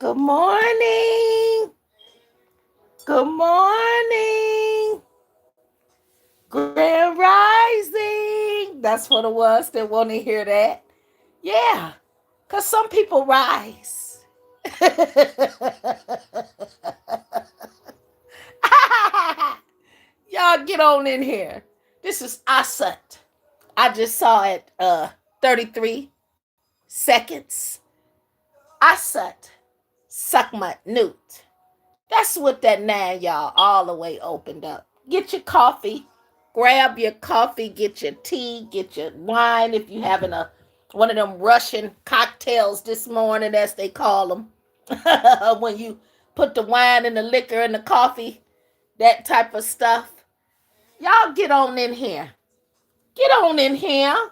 Good morning. Good morning. Grand Rising. That's for the ones that want to hear that. Yeah, because some people rise. Y'all get on in here. This is ASET. I just saw it 33 seconds. ASET SEKHMET 9NUT. That's what that 9, y'all, all the way opened up. Get your coffee, grab your coffee, get your tea, get your wine if you having one of them Russian cocktails this morning, as they call them. When you put the wine and the liquor and the coffee, that type of stuff. Y'all get on in here. Get on in here.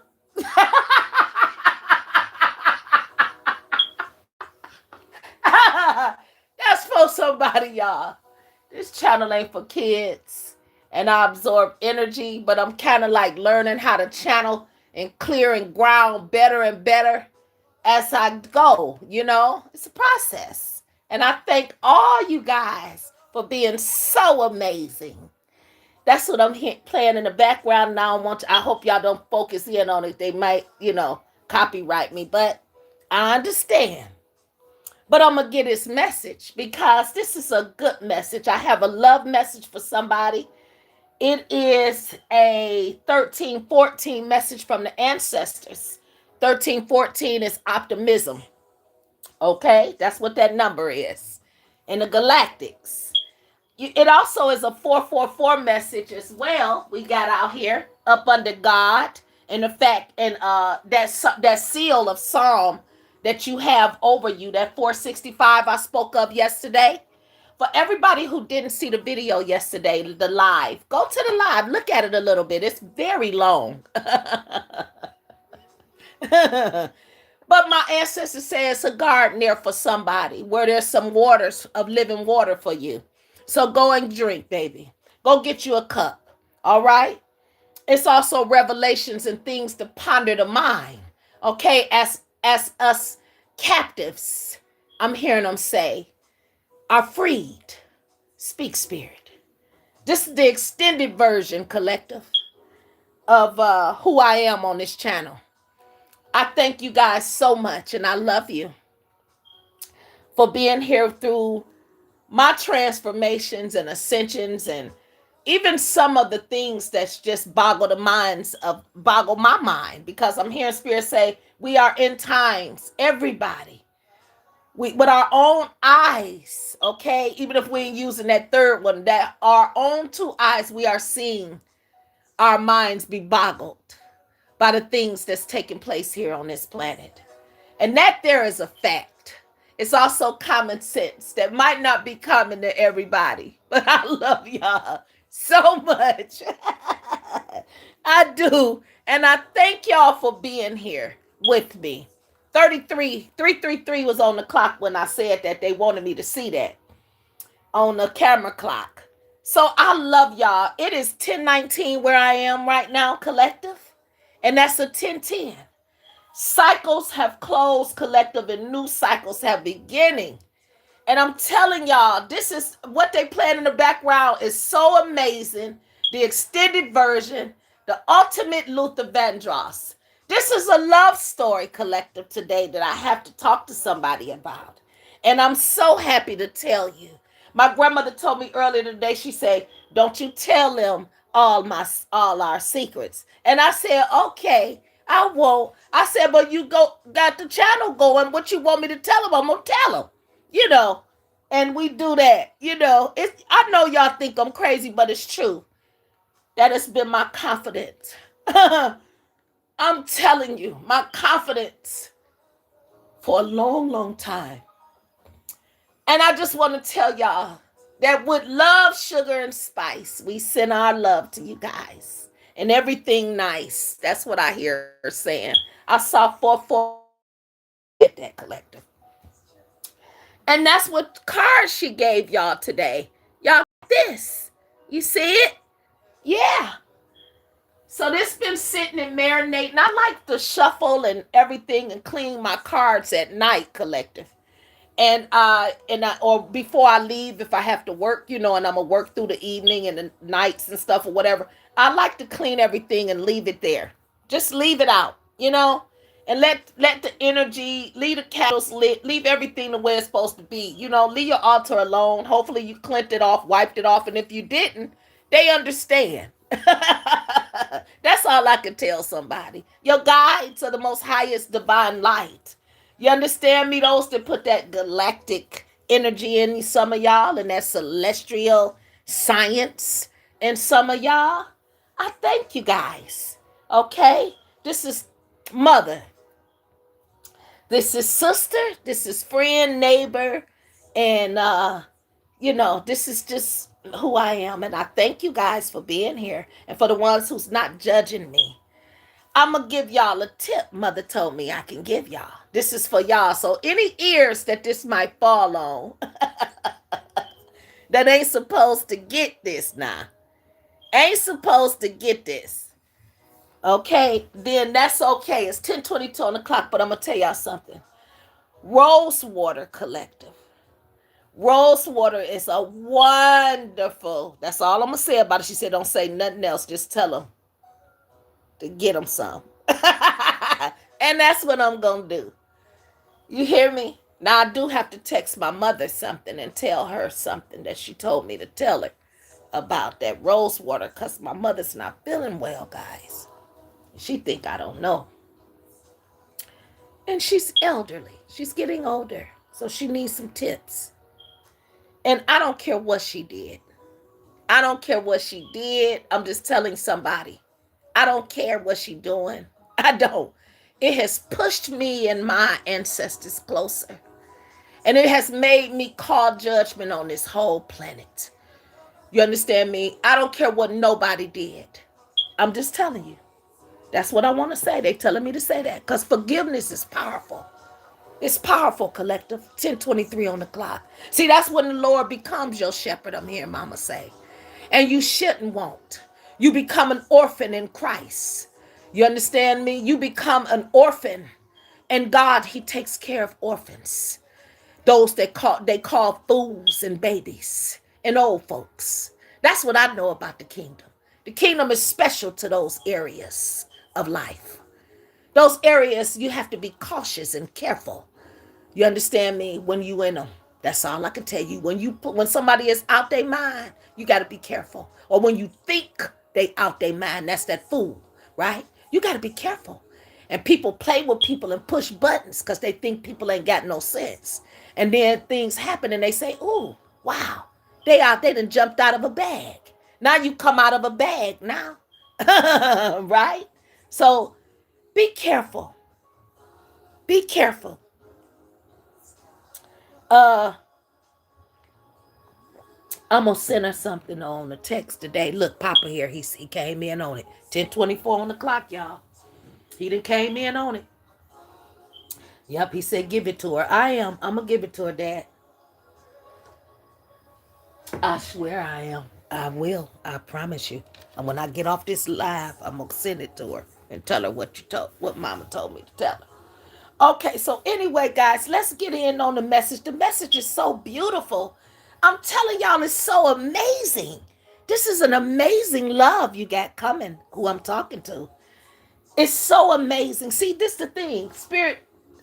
That's for somebody, y'all. This channel ain't for kids. And I absorb energy, but I'm kind of like learning how to channel and clearing ground better and better as I go. It's a process. And I thank all you guys for being so amazing. That's what I'm playing in the background now. I hope y'all don't focus in on it. They might, copyright me, but I understand. But I'm going to get this message because this is a good message. I have a love message for somebody. It is a 1314 message from the ancestors. 1314 is optimism. Okay? That's what that number is. In the galactics. It also is a 444 message as well. We got out here up under God. And the fact, and that seal of Psalm that you have over you, that 465 I spoke of yesterday. For everybody who didn't see the video yesterday, the live, go to the live, look at it a little bit. It's very long. But my ancestors say it's a garden there for somebody where there's some waters of living water for you. So go and drink, baby. Go get you a cup. All right? It's also revelations and things to ponder the mind. Okay? As us captives, I'm hearing them say, are freed. Speak, spirit. This is the extended version, collective, of who I am on this channel. I thank you guys so much, and I love you for being here through my transformations and ascensions, and even some of the things that's just boggle my mind, because I'm hearing spirit say we are in times, everybody. With our own eyes, okay? Even if we ain't using that third one, that our own two eyes, we are seeing our minds be boggled by the things that's taking place here on this planet. And that there is a fact. It's also common sense that might not be common to everybody. But I love y'all so much. I do. And I thank y'all for being here with me. 333 was on the clock when I said that. They wanted me to see that on the camera clock. So I love y'all. It is 10:19 where I am right now, collective. And that's a 10:10. Cycles have closed, collective, and new cycles have beginning. And I'm telling y'all, this is what they playing in the background is so amazing. The extended version, the ultimate Luther Vandross. This is a love story, collective, today that I have to talk to somebody about. And I'm so happy to tell you. My grandmother told me earlier today, she said, don't you tell them all our secrets. And I said, okay, I won't. I said, but you got the channel going. What you want me to tell them? I'm going to tell them. And we do that. I know y'all think I'm crazy, but it's true. That has been my confidence. I'm telling you, my confidence for a long, long time. And I just want to tell y'all that with love, sugar, and spice, we send our love to you guys. And everything nice. That's what I hear her saying. I saw 4 at that collective. And that's what card she gave y'all today. Y'all, this. You see it? Yeah. So this been sitting and marinating. I like to shuffle and everything and clean my cards at night, collective. or before I leave, if I have to work, and I'm gonna work through the evening and the nights and stuff or whatever, I like to clean everything and leave it there. Just leave it out, and let the energy, leave the candles lit, leave everything the way it's supposed to be. Leave your altar alone. Hopefully you cleansed it off, wiped it off, and if you didn't, they understand. That's all I can tell somebody. Your guide to the most highest divine light. You understand me? Those that put that galactic energy in some of y'all and that celestial science in some of y'all. I thank you guys. Okay? This is mother. This is sister. This is friend, neighbor. And, this is just who I am. And I thank you guys for being here. And for the ones who's not judging me. I'm going to give y'all a tip mother told me I can give y'all. This is for y'all. So any ears that this might fall on that ain't supposed to get this now. Ain't supposed to get this. Okay? Then that's okay. It's 10:22 on the clock, but I'm going to tell y'all something. Rosewater Collective. Rosewater is a wonderful, that's all I'm going to say about it. She said don't say nothing else. Just tell them to get them some. And that's what I'm going to do. You hear me? Now, I do have to text my mother something and tell her something that she told me to tell her about that rose water because my mother's not feeling well, guys. She think I don't know. And she's elderly. She's getting older. So she needs some tips. And I don't care what she did. I don't care what she did. I'm just telling somebody. I don't care what she doing. I don't. It has pushed me and my ancestors closer. And it has made me call judgment on this whole planet. You understand me? I don't care what nobody did. I'm just telling you. That's what I want to say. They telling me to say that. Because forgiveness is powerful. It's powerful, collective. 10:23 on the clock. See, that's when the Lord becomes your shepherd, I'm hearing mama say. And you shouldn't want. You become an orphan in Christ. You understand me? You become an orphan. And God, he takes care of orphans. Those that they call fools and babies and old folks. That's what I know about the kingdom. The kingdom is special to those areas of life. Those areas you have to be cautious and careful. You understand me? When you in them. That's all I can tell you. When somebody is out their mind, you got to be careful. Or when you think they out their mind, that's that fool, right? You got to be careful. And people play with people and push buttons because they think people ain't got no sense. And then things happen and they say, ooh, wow, they done jumped out of a bag. Now you come out of a bag now, right? So be careful. Be careful. I'm gonna send her something on the text today. Look, Papa here, he came in on it. 10:24 on the clock, y'all. He done came in on it. Yep, he said give it to her. I'm gonna give it to her, Dad. I swear I am. I will. I promise you. And when I get off this live, I'm gonna send it to her and tell her what Mama told me to tell her. Okay, so anyway, guys, let's get in on the message. The message is so beautiful. I'm telling y'all, it's so amazing. This is an amazing love you got coming, who I'm talking to. It's so amazing. See, this is the thing. Spirit,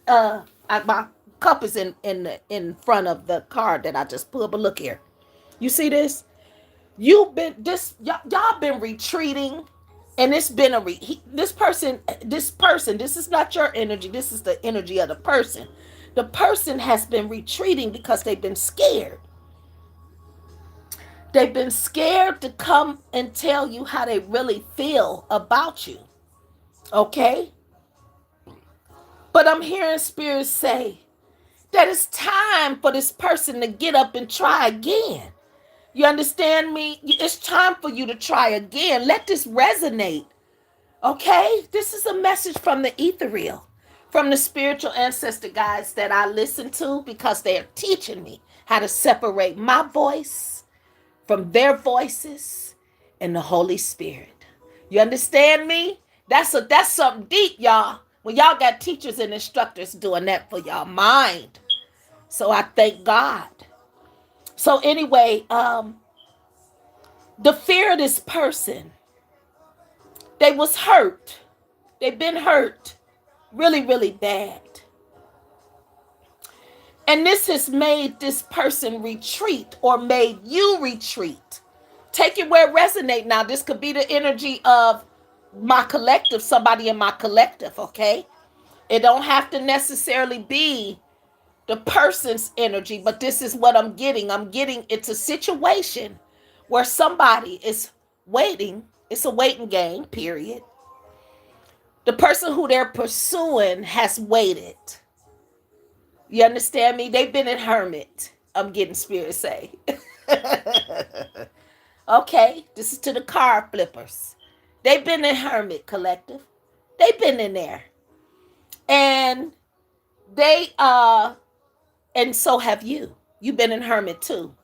my cup is in front of the card that I just pulled. But look here. You see this? Y'all been retreating. And it's been this person, this is not your energy. This is the energy of the person. The person has been retreating because they've been scared. They've been scared to come and tell you how they really feel about you. Okay? But I'm hearing spirits say that it's time for this person to get up and try again. You understand me? It's time for you to try again. Let this resonate. Okay? This is a message from the ethereal, from the spiritual ancestor guides that I listen to because they are teaching me how to separate my voice from their voices and the Holy Spirit. You understand me? That's something deep, y'all. When y'all got teachers and instructors doing that for y'all mind. So I thank God. So anyway, the fear of this person, they was hurt. They've been hurt really, really bad. And this has made this person retreat or made you retreat. Take it where it resonates now. This could be the energy of my collective, somebody in my collective, okay? It don't have to necessarily be the person's energy, but this is what I'm getting. I'm getting it's a situation where somebody is waiting. It's a waiting game, period. The person who they're pursuing has waited. You understand me? They've been in hermit. I'm getting spirit say. Okay, this is to the card flippers. They've been in hermit collective. They've been in there. And they and so have you. You've been in hermit too.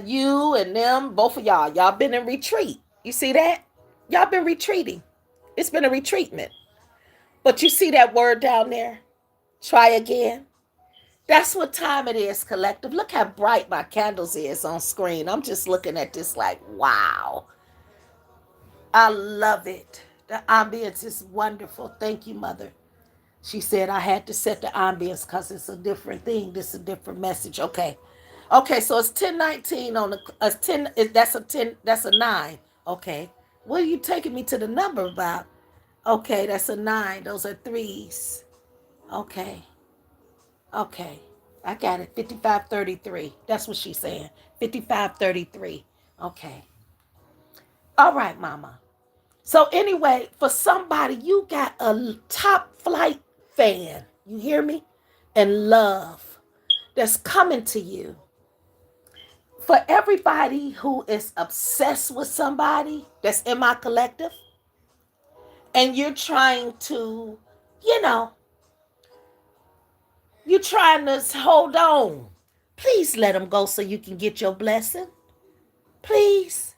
You and them, both of y'all been in retreat. You see that? Y'all been retreating. It's been a retreatment. But you see that word down there? Try again. That's what time it is, collective. Look how bright my candles is on screen. I'm just looking at this like, wow. I love it. The ambience is wonderful. Thank you, Mother. She said I had to set the ambience because it's a different thing. This is a different message. Okay. Okay, so it's 1019 on the 10. That's a 10. That's a 9. Okay. What are you taking me to the number about? Okay, that's a 9. Those are threes. Okay. Okay. I got it. 5533. That's what she's saying. 5533. Okay. All right, Mama. So anyway, for somebody, you got a top flight fan. You hear me? And love that's coming to you. For everybody who is obsessed with somebody that's in my collective, and you're trying to, you know, you're trying to hold on. Please let them go so you can get your blessing. Please.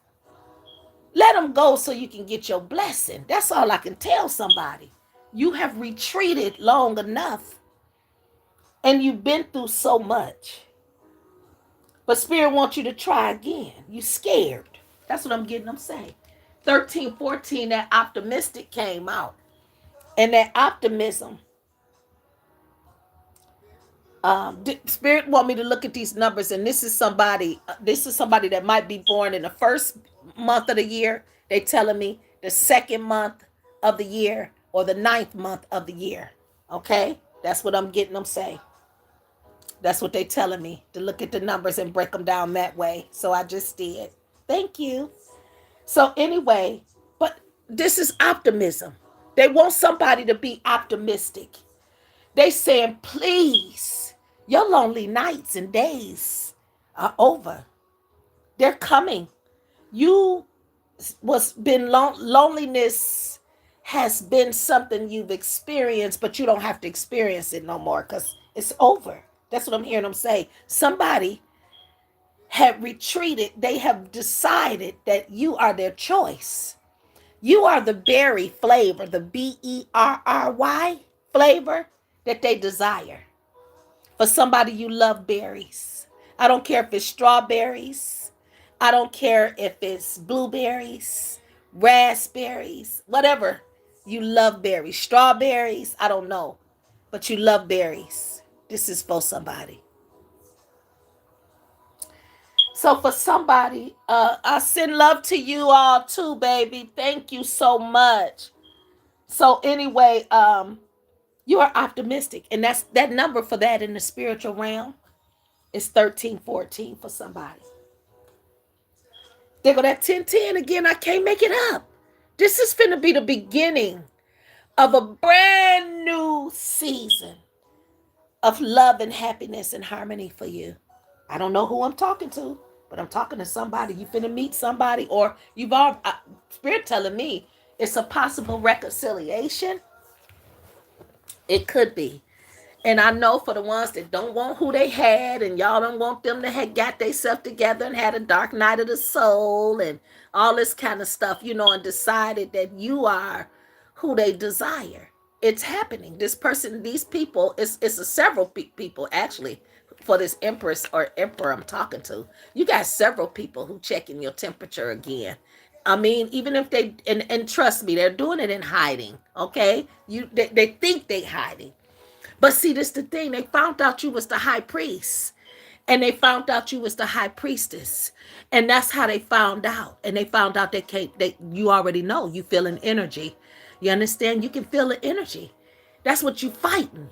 Let them go so you can get your blessing. That's all I can tell somebody. You have retreated long enough and you've been through so much. But Spirit wants you to try again. You scared. That's what I'm getting them saying. 13, 14, that optimistic came out. And that optimism, Spirit want me to look at these numbers, and this is somebody that might be born in the first month of the year. They telling me the second month of the year or the ninth month of the year. Okay, that's what I'm getting them say. That's what they telling me, to look at the numbers and break them down that way. So I just did. Thank you. So anyway, but this is optimism. They want somebody to be optimistic. They saying, please, your lonely nights and days are over. They're coming. You was been loneliness has been something you've experienced, but you don't have to experience it no more because it's over. That's what I'm hearing them say. Somebody had retreated. They have decided that you are their choice. You are the berry flavor, the berry flavor that they desire. For somebody, you love berries. I don't care if it's strawberries. I don't care if it's blueberries, raspberries, whatever. You love berries. Strawberries, I don't know. But you love berries. This is for somebody. So for somebody, I send love to you all too, baby. Thank you so much. So anyway, you are optimistic. And that's that number for that in the spiritual realm is 1314 for somebody. There go that 1010 again. I can't make it up. This is finna be the beginning of a brand new season of love and happiness and harmony for you. I don't know who I'm talking to, but I'm talking to somebody. You finna meet somebody, or you've all Spirit telling me it's a possible reconciliation. It could be. And I know for the ones that don't want who they had, and y'all don't want them to have got themselves together and had a dark night of the soul and all this kind of stuff, and decided that you are who they desire. It's happening. This person, these people, it's a several people actually for this empress or emperor I'm talking to. You got several people who checking your temperature again. I mean, even if they and trust me, they're doing it in hiding. Okay, they think they hiding, but see, this the thing. They found out you was the high priest, and they found out you was the high priestess, and that's how they found out. And they found out they can't. They you already know. You feeling energy. You understand? You can feel the energy. That's what you fighting.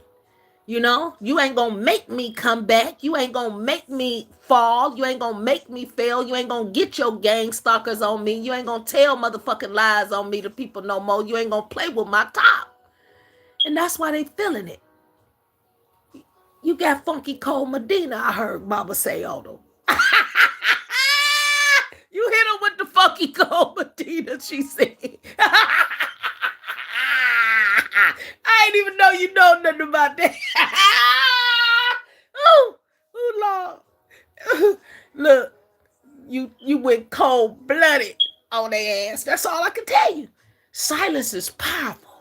You know, you ain't gonna make me come back. You ain't gonna make me fall. You ain't gonna make me fail. You ain't gonna get your gang stalkers on me. You ain't gonna tell motherfucking lies on me to people no more. You ain't gonna play with my top. And that's why they feeling it. You got Funky Cole Medina, I heard Mama say on them. You hit her with the Funky Cole Medina, she said. I ain't even know you know nothing about that. Oh, Lord. Look, you went cold blooded on their ass. That's all I can tell you. Silence is powerful.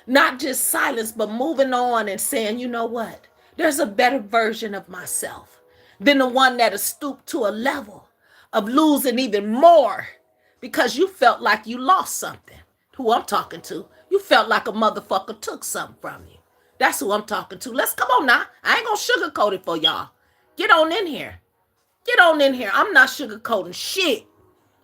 Not just silence, but moving on and saying, you know what? There's a better version of myself than the one that has stooped to a level of losing even more because you felt like you lost something. Who I'm talking to, you felt like a motherfucker took something from you. That's who I'm talking to. Let's come on now. I ain't gonna sugarcoat it for y'all. Get on in here. Get on in here. I'm not sugarcoating shit.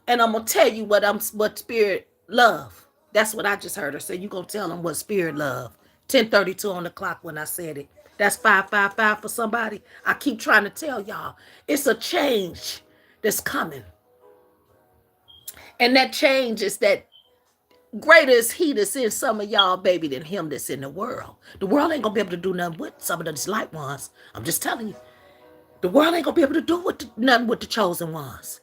And I'm gonna tell you what spirit love. That's what I just heard her say. You gonna tell them what spirit love. 10:32 on the clock when I said it. That's 555 for somebody. I keep trying to tell y'all. It's a change that's coming. And that change is that greater is he that's in some of y'all, baby, than him that's in the world. The world ain't gonna be able to do nothing with some of these light ones. I'm just telling you. The world ain't gonna be able to do nothing with the chosen ones.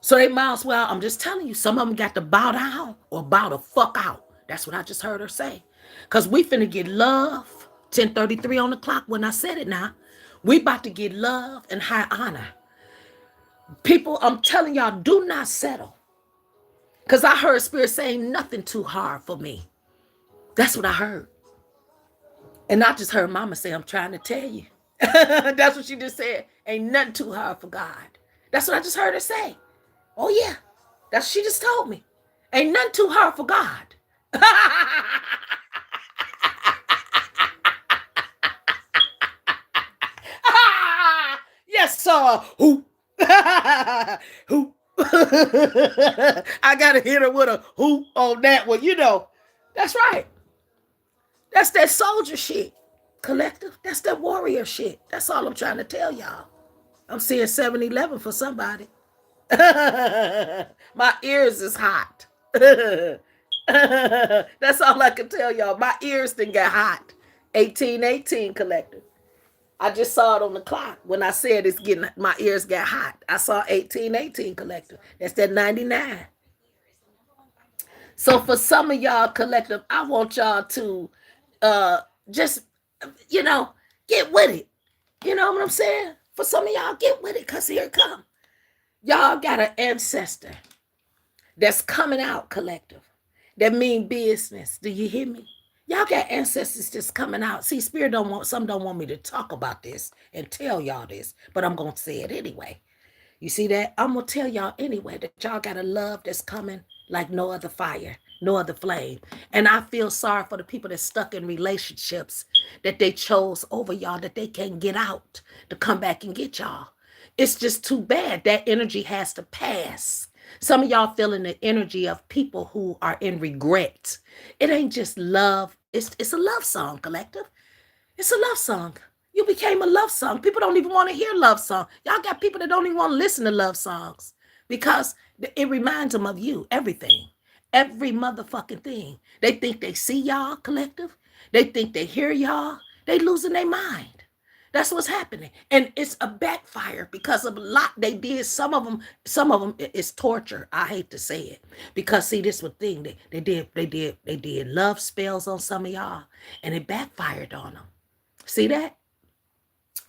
So they might as well, I'm just telling you, some of them got to bow down or bow the fuck out. That's what I just heard her say. Because we finna get love. 10:33 on the clock when I said it now. We about to get love and high honor. People, I'm telling y'all, do not settle. Because I heard spirit saying nothing too hard for me. That's what I heard. And I just heard mama say, I'm trying to tell you. That's what she just said. Ain't nothing too hard for God. That's what I just heard her say. Oh, yeah. That's what she just told me. Ain't nothing too hard for God. Yes, sir. Who? Who? I got to hit her with a who on that one. You know, that's right. That's that soldier shit. Collective. That's that warrior shit. That's all I'm trying to tell y'all. I'm seeing 7-Eleven for somebody. My ears is hot. That's all I can tell y'all. My ears done got hot. 1818 collective. I just saw it on the clock when I said it's getting my ears got hot. I saw 1818 collective. That's that 99. So for some of y'all collective, I want y'all to just get with it. You know what I'm saying? For some of y'all, get with it, because here it come. Y'all got an ancestor that's coming out collective. That mean business. Do you hear me? Y'all got ancestors just coming out. See, spirit some don't want me to talk about this and tell y'all this, but I'm gonna say it anyway. You see that? I'm gonna tell y'all anyway that y'all got a love that's coming like no other fire, no other flame. And I feel sorry for the people that's stuck in relationships that they chose over y'all, that they can't get out to come back and get y'all. It's just too bad. That energy has to pass. Some of y'all feeling the energy of people who are in regret. It ain't just love. It's a love song, collective. It's a love song. You became a love song. People don't even want to hear love song. Y'all got people that don't even want to listen to love songs because it reminds them of you, everything. Every motherfucking thing. They think they see y'all, collective. They think they hear y'all. They losing their mind. That's what's happening. And it's a backfire because of a lot they did. Some of them is torture. I hate to say it. Because see, this was the thing. They did love spells on some of y'all. And it backfired on them. See that?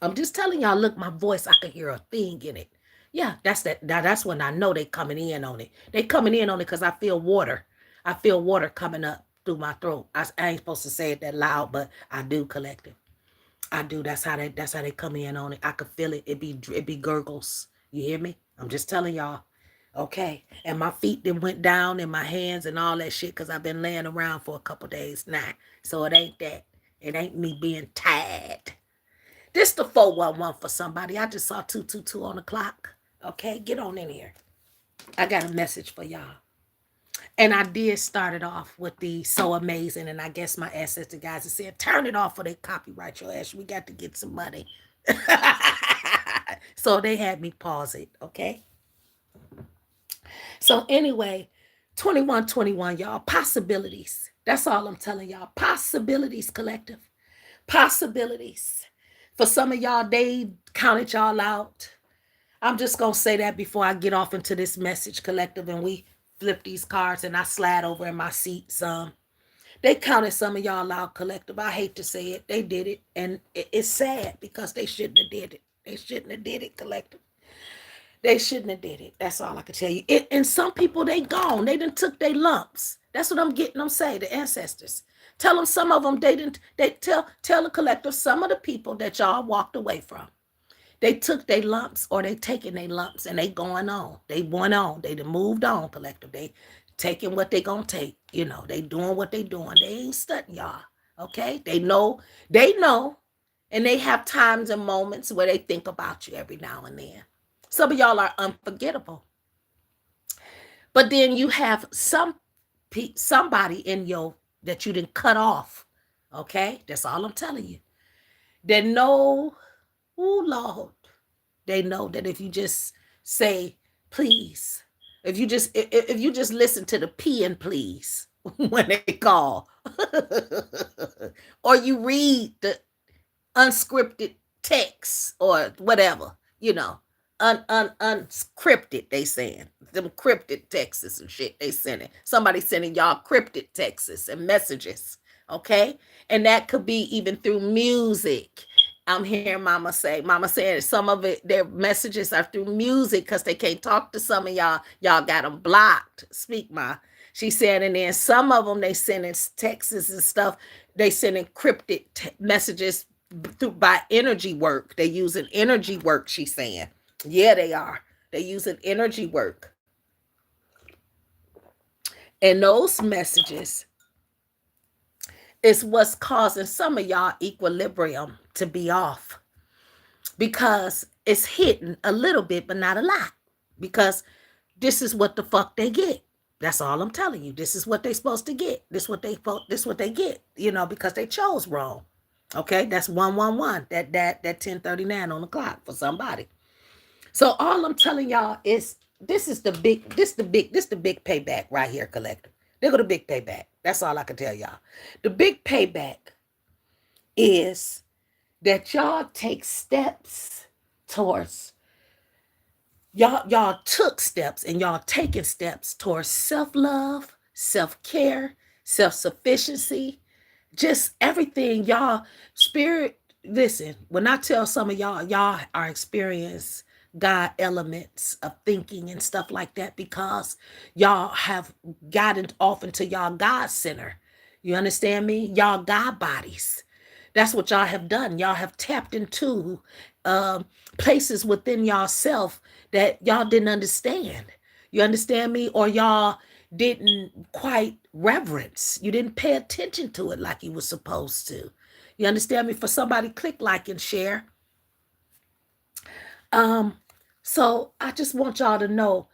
I'm just telling y'all, look, my voice, I can hear a thing in it. Yeah, that's that. Now that's when I know they coming in on it. They coming in on it because I feel water. I feel water coming up through my throat. I ain't supposed to say it that loud, but I do, collective. I do. That's how they come in on it. I could feel it. It be gurgles. You hear me? I'm just telling y'all. Okay. And my feet then went down and my hands and all that shit because I've been laying around for a couple days now. So it ain't that. It ain't me being tired. This the 411 for somebody. I just saw 222 on the clock. Okay, get on in here. I got a message for y'all. And I did start it off with the so amazing. And I guess my ancestor guys are saying, turn it off or they copyright your ass. We got to get some money. So they had me pause it. Okay. So anyway, 2121, y'all, possibilities. That's all I'm telling y'all. Possibilities, collective. Possibilities. For some of y'all, they counted y'all out. I'm just going to say that before I get off into this message, collective, and we flip these cards and I slide over in my seat some. They counted some of y'all out, collective. I hate to say it. They did it. And it's sad because they shouldn't have did it. They shouldn't have did it, collective. They shouldn't have did it. That's all I can tell you. And some people, they gone. They done took their lumps. That's what I'm getting them say, the ancestors. Tell them some of them, they tell the collective some of the people that y'all walked away from. They took their lumps or they taking their lumps and they going on. They went on. They done moved on, collective. They taking what they gonna take. You know, they doing what they doing. They ain't studying y'all. Okay? They know, and they have times and moments where they think about you every now and then. Some of y'all are unforgettable. But then you have somebody in your that you didn't cut off. Okay? That's all I'm telling you. They know, oh Lord, they know that if you just say please, if you just listen to the P and please when they call, or you read the unscripted text or whatever, unscripted, they saying. Them cryptic texts and shit they sending. Somebody sending y'all cryptic texts and messages. Okay? And that could be even through music. I'm hearing Mama saying some of it, their messages are through music because they can't talk to some of y'all. Y'all got them blocked. Speak, Ma. She said, and then some of them, they sending texts and stuff. They sending cryptic messages by energy work. They using energy work, she's saying. Yeah, they are. They using energy work. And those messages is what's causing some of y'all equilibrium to be off. Because it's hitting a little bit, but not a lot. Because this is what the fuck they get. That's all I'm telling you. This is what they supposed to get. This what they get, because they chose wrong. Okay, that's 111. That 1039 on the clock for somebody. So all I'm telling y'all is this the big payback right here, collective. They're going to big payback. That's all I can tell y'all. The big payback is that y'all take steps towards y'all took steps and y'all taking steps towards self-love, self-care, self-sufficiency, just everything. Y'all spirit, listen, when I tell some of y'all are experiencing God elements of thinking and stuff like that because y'all have gotten off into y'all God center. You understand me? Y'all God bodies. That's what y'all have done. Y'all have tapped into places within yourself that y'all didn't understand. You understand me? Or y'all didn't quite reverence. You didn't pay attention to it like you were supposed to. You understand me? For somebody, click like and share. So I just want y'all to know,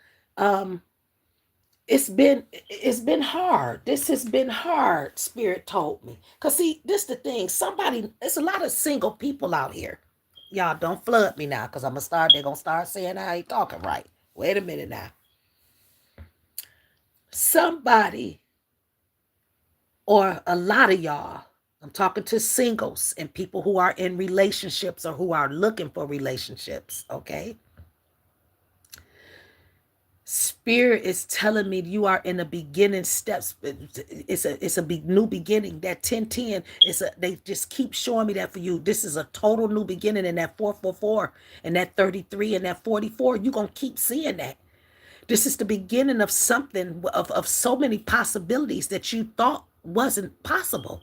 it's been hard. This has been hard, Spirit told me. Because see, this the thing. There's a lot of single people out here. Y'all don't flood me now because they're going to start saying I ain't talking right. Wait a minute now. Somebody or a lot of y'all, I'm talking to singles and people who are in relationships or who are looking for relationships, okay? Spirit is telling me you are in the beginning steps. It's a new beginning. That 1010 they just keep showing me that for you. This is a total new beginning in that 444 and that 33 and that 44. You're gonna keep seeing that. This is the beginning of something of so many possibilities that you thought wasn't possible.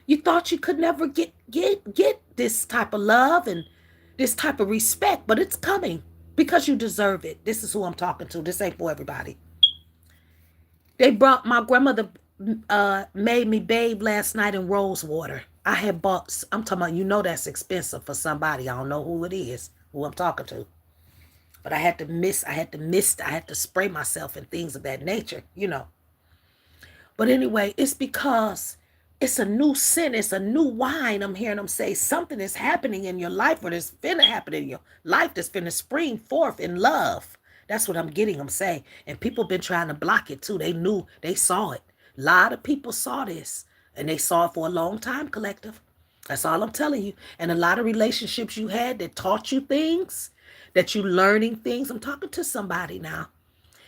You thought you could never get this type of love and this type of respect, but it's coming because you deserve it. This is who I'm talking to. This ain't for everybody. They brought my grandmother made me bathe last night in rose water. I had bought. I'm talking about. You know that's expensive for somebody. I don't know who it is. Who I'm talking to. But I had to miss. I had to miss. I had to spray myself and things of that nature. You know. But anyway, it's because it's a new sin. It's a new wine. I'm hearing them say something is happening in your life, or there's finna happen in your life that's finna spring forth in love. That's what I'm getting them say. And people been trying to block it too. They knew, they saw it. A lot of people saw this. And they saw it for a long time, collective. That's all I'm telling you. And a lot of relationships you had that taught you things, that you learning things. I'm talking to somebody now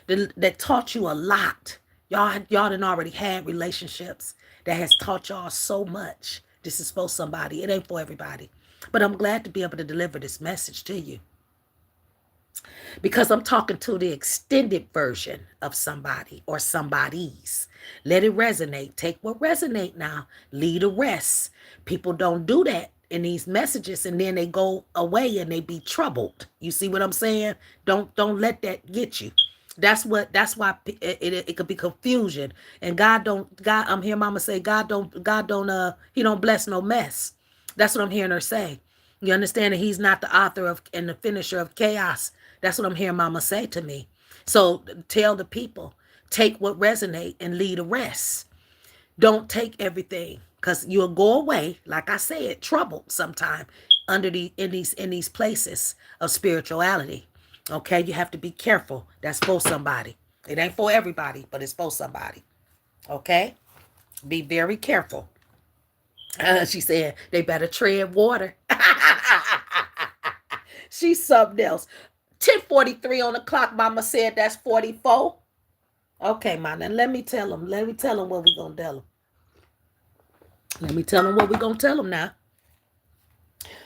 that taught you a lot. Y'all done already had relationships that has taught y'all so much. This is for somebody. It ain't for everybody. But I'm glad to be able to deliver this message to you because I'm talking to the extended version of somebody or somebody's. Let it resonate. Take what resonate now. Leave the rest. People don't do that in these messages and then they go away and they be troubled. You see what I'm saying? Don't let that get you. That's why it could be confusion. And God, I'm hearing mama say God don't he don't bless no mess. That's what I'm hearing her say. You understand that he's not the author of and the finisher of chaos. That's what I'm hearing mama say to me. So tell the people, take what resonate and leave the rest. Don't take everything because you'll go away, like I said, troubled sometime under in these places of spirituality. Okay, you have to be careful. That's for somebody. It ain't for everybody, but it's for somebody. Okay, be very careful. She said they better tread water. She's something else. 10:43 on the clock. Mama said that's 44. Okay, man. Now let me tell them. Let me tell them what we gonna tell them. Let me tell them what we gonna tell them now.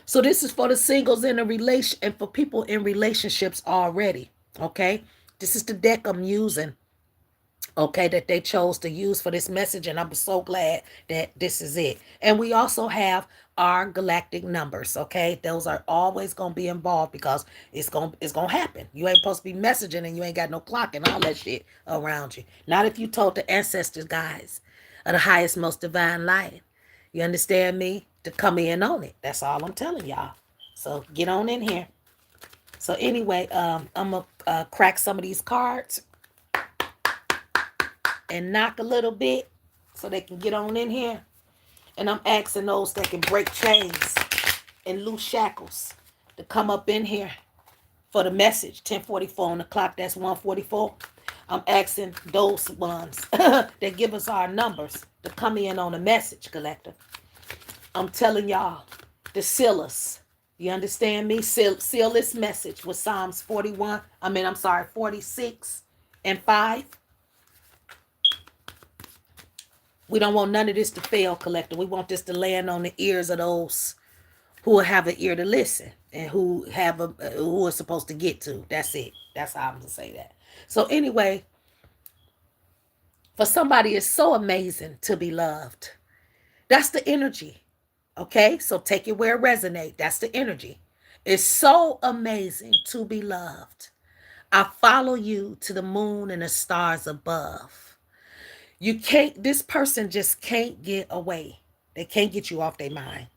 So this is for the singles in a relation and for people in relationships already. Okay, this is the deck I'm using. Okay, that they chose to use for this message, and I'm so glad that this is it. And we also have our galactic numbers. Okay, those are always gonna be involved because it's gonna happen. You ain't supposed to be messaging and you ain't got no clock and all that shit around you. Not if you told the ancestors, guys, of the highest, most divine light. You understand me? To come in on it. That's all I'm telling y'all. So get on in here. So anyway, I'm gonna crack some of these cards and knock a little bit so they can get on in here. And I'm asking those that can break chains and loose shackles to come up in here for the message. 10:44 on the clock. That's 1:44. I'm asking those ones that give us our numbers to come in on the message, collective. I'm telling y'all to seal us. You understand me? Seal this message with Psalms 46 and 5. We don't want none of this to fail, collector. We want this to land on the ears of those who have an ear to listen and who are supposed to get to. That's it. That's how I'm gonna say that. So anyway, for somebody, it's so amazing to be loved. That's the energy. Okay, so take it where it resonates. That's the energy. It's so amazing to be loved. I follow you to the moon and the stars above. You can't, this person just can't get away. They can't get you off their mind.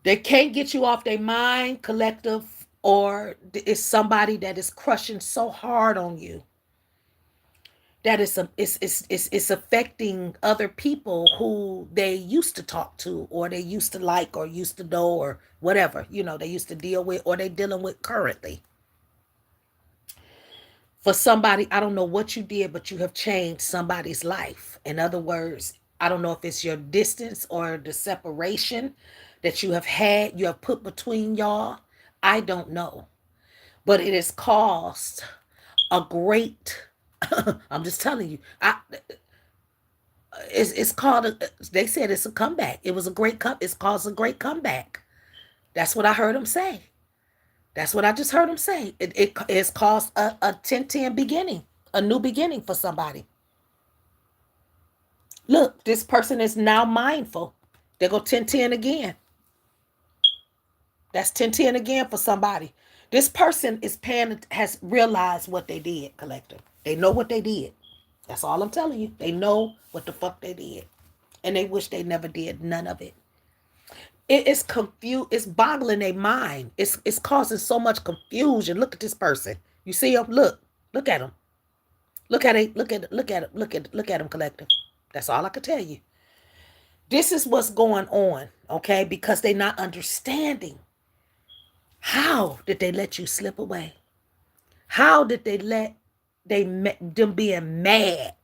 They can't get you off their mind, collective, or it's somebody that is crushing so hard on you that it's affecting other people who they used to talk to or they used to like or used to know or whatever, they used to deal with or they dealing with currently. For somebody, I don't know what you did, but you have changed somebody's life. In other words, I don't know if it's your distance or the separation that you have put between y'all. I don't know. But it has caused a great, I'm just telling you, it's called, they said it's a comeback. It was a great it's caused a great comeback. That's what I heard him say. That's what I just heard him say. It's caused a 10-10 beginning, a new beginning for somebody. Look, this person is now mindful. They go 10-10 again. That's 10-10 again for somebody. This person is paying, has realized what they did, collective. They know what they did. That's all I'm telling you. They know what the fuck they did. And they wish they never did none of it. It is confused. It's boggling their mind. It's causing so much confusion. Look at this person. You see him? Look at him. Look at it. Look at him, collective. That's all I can tell you. This is what's going on, okay? Because they're not understanding. How did they let you slip away? How did they let them being mad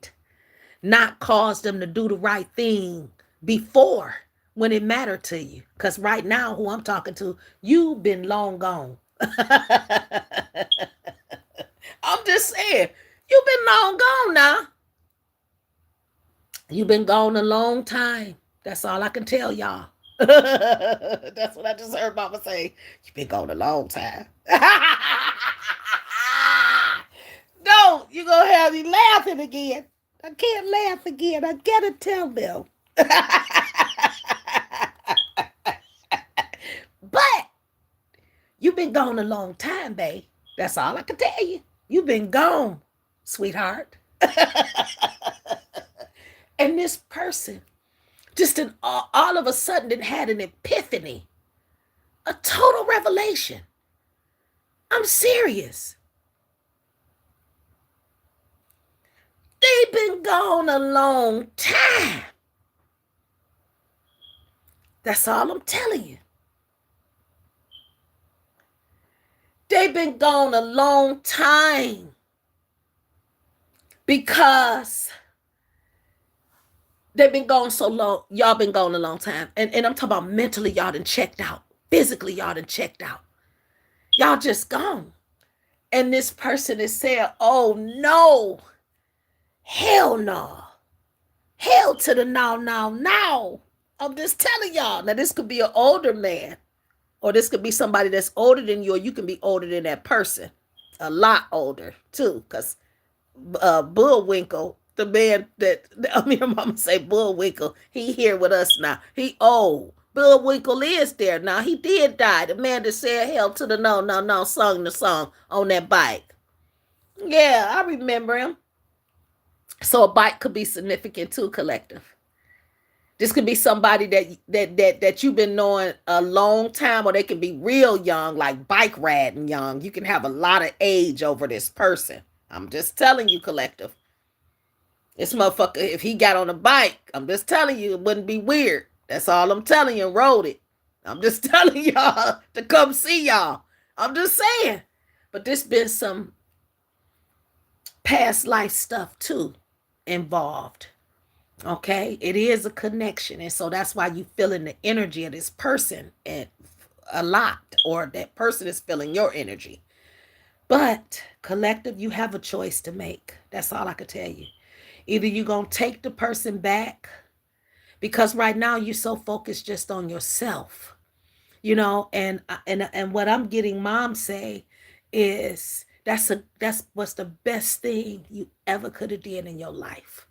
not cause them to do the right thing before when it mattered to you? Because right now, who I'm talking to, you've been long gone. I'm just saying, you've been long gone now. You've been gone a long time. That's all I can tell y'all. That's what I just heard Mama say. You've been gone a long time. No, you're going to have me laughing again. I can't laugh again. I got to tell them. But you've been gone a long time, babe. That's all I can tell you. You've been gone, sweetheart. And this person just all of a sudden had an epiphany, a total revelation. I'm serious. They've been gone a long time. That's all I'm telling you. They've been gone a long time because they've been gone so long. Y'all been gone a long time. And I'm talking about mentally, y'all done checked out. Physically, y'all done checked out. Y'all just gone. And this person is saying, oh no. Hell no. Hell to the no. I'm just telling y'all. Now, this could be an older man. Or this could be somebody that's older than you. Or you can be older than that person. A lot older, too. Because Bullwinkle, the man that, Mama say Bullwinkle, he here with us now. He old. Bullwinkle is there now. He did die. The man that said hell to the no, sung the song on that bike. Yeah, I remember him. So a bike could be significant too, collective. This could be somebody that you've been knowing a long time, or they can be real young, like bike riding young. You can have a lot of age over this person. I'm just telling you, collective. This motherfucker, if he got on a bike, I'm just telling you, it wouldn't be weird. That's all I'm telling you, rode it. I'm just telling y'all to come see y'all. I'm just saying. But there's been some past life stuff too involved. Okay, it is a connection, and so that's why you feeling the energy of this person and a lot, or that person is feeling your energy. But collective, you have a choice to make. That's all I can tell you. Either you're gonna take the person back, because right now you're so focused just on yourself, and what I'm getting mom say is that's what's the best thing you ever could have did in your life.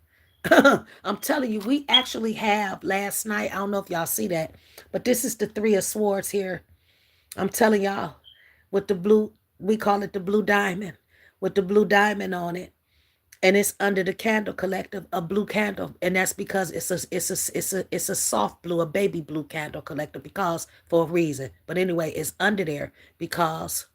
I'm telling you, we actually have last night. I don't know if y'all see that, but this is the Three of Swords here. I'm telling y'all, with the blue, we call it the blue diamond, with the blue diamond on it, and it's under the candle collective, a blue candle, and that's because it's a soft blue, a baby blue candle collective, because for a reason. But anyway, it's under there because,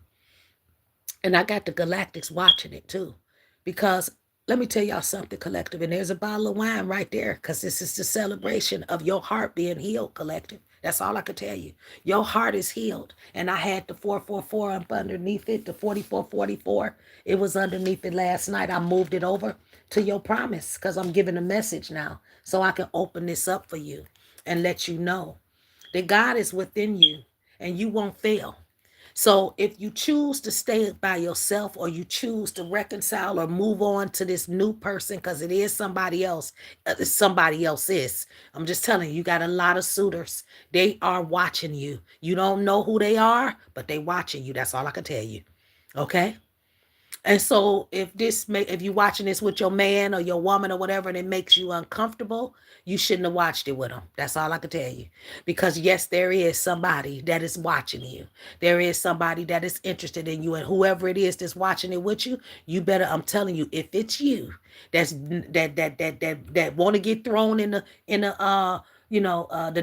and I got the galactics watching it too, because let me tell y'all something, collective. And there's a bottle of wine right there, because this is the celebration of your heart being healed, collective. That's all I can tell you. Your heart is healed. And I had the 444 up underneath it, the 4444. It was underneath it last night. I moved it over to your promise because I'm giving a message now, so I can open this up for you and let you know that God is within you and you won't fail. So if you choose to stay by yourself, or you choose to reconcile or move on to this new person, because it is somebody else, somebody else is. I'm just telling you, you got a lot of suitors. They are watching you. You don't know who they are, but they watching you. That's all I can tell you. Okay? And so if you watching this with your man or your woman or whatever, and it makes you uncomfortable, you shouldn't have watched it with them. That's all I can tell you. Because yes, there is somebody that is watching you. There is somebody that is interested in you, and whoever it is that's watching it with you, you better. I'm telling you, if it's you that want to get thrown in the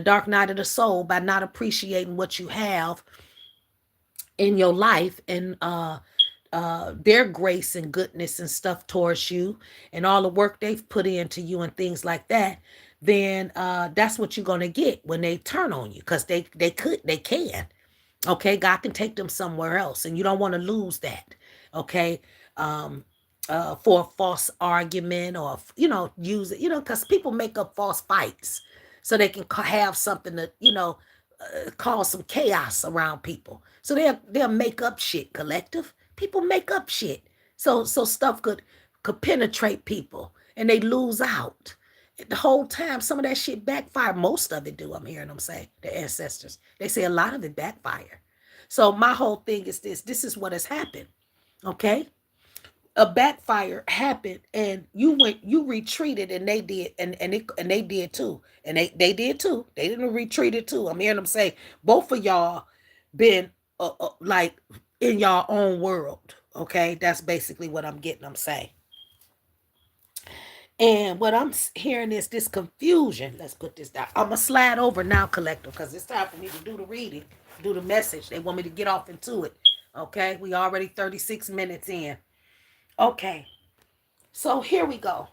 dark night of the soul by not appreciating what you have in your life, and their grace and goodness and stuff towards you, and all the work they've put into you and things like that, then that's what you're gonna get when they turn on you, because they can. Okay, God can take them somewhere else, and you don't want to lose that. Okay, um, for a false argument, or use it, because people make up false fights so they can have something to cause some chaos around people. So they'll make up shit. Collective people make up shit, so stuff could penetrate people, and they lose out. The whole time, some of that shit backfire. Most of it do. I'm hearing them say, the ancestors. They say a lot of it backfire. So my whole thing is this. This is what has happened. Okay? A backfire happened, and you retreated, and they did, and they did too. And they did too. They didn't retreat it too. I'm hearing them say both of y'all been like in your own world. Okay? That's basically what I'm getting them say. And what I'm hearing is this confusion. Let's put this down. I'm going to slide over now, collector, because it's time for me to do the reading, do the message. They want me to get off into it. Okay? We already 36 minutes in. Okay. So here we go.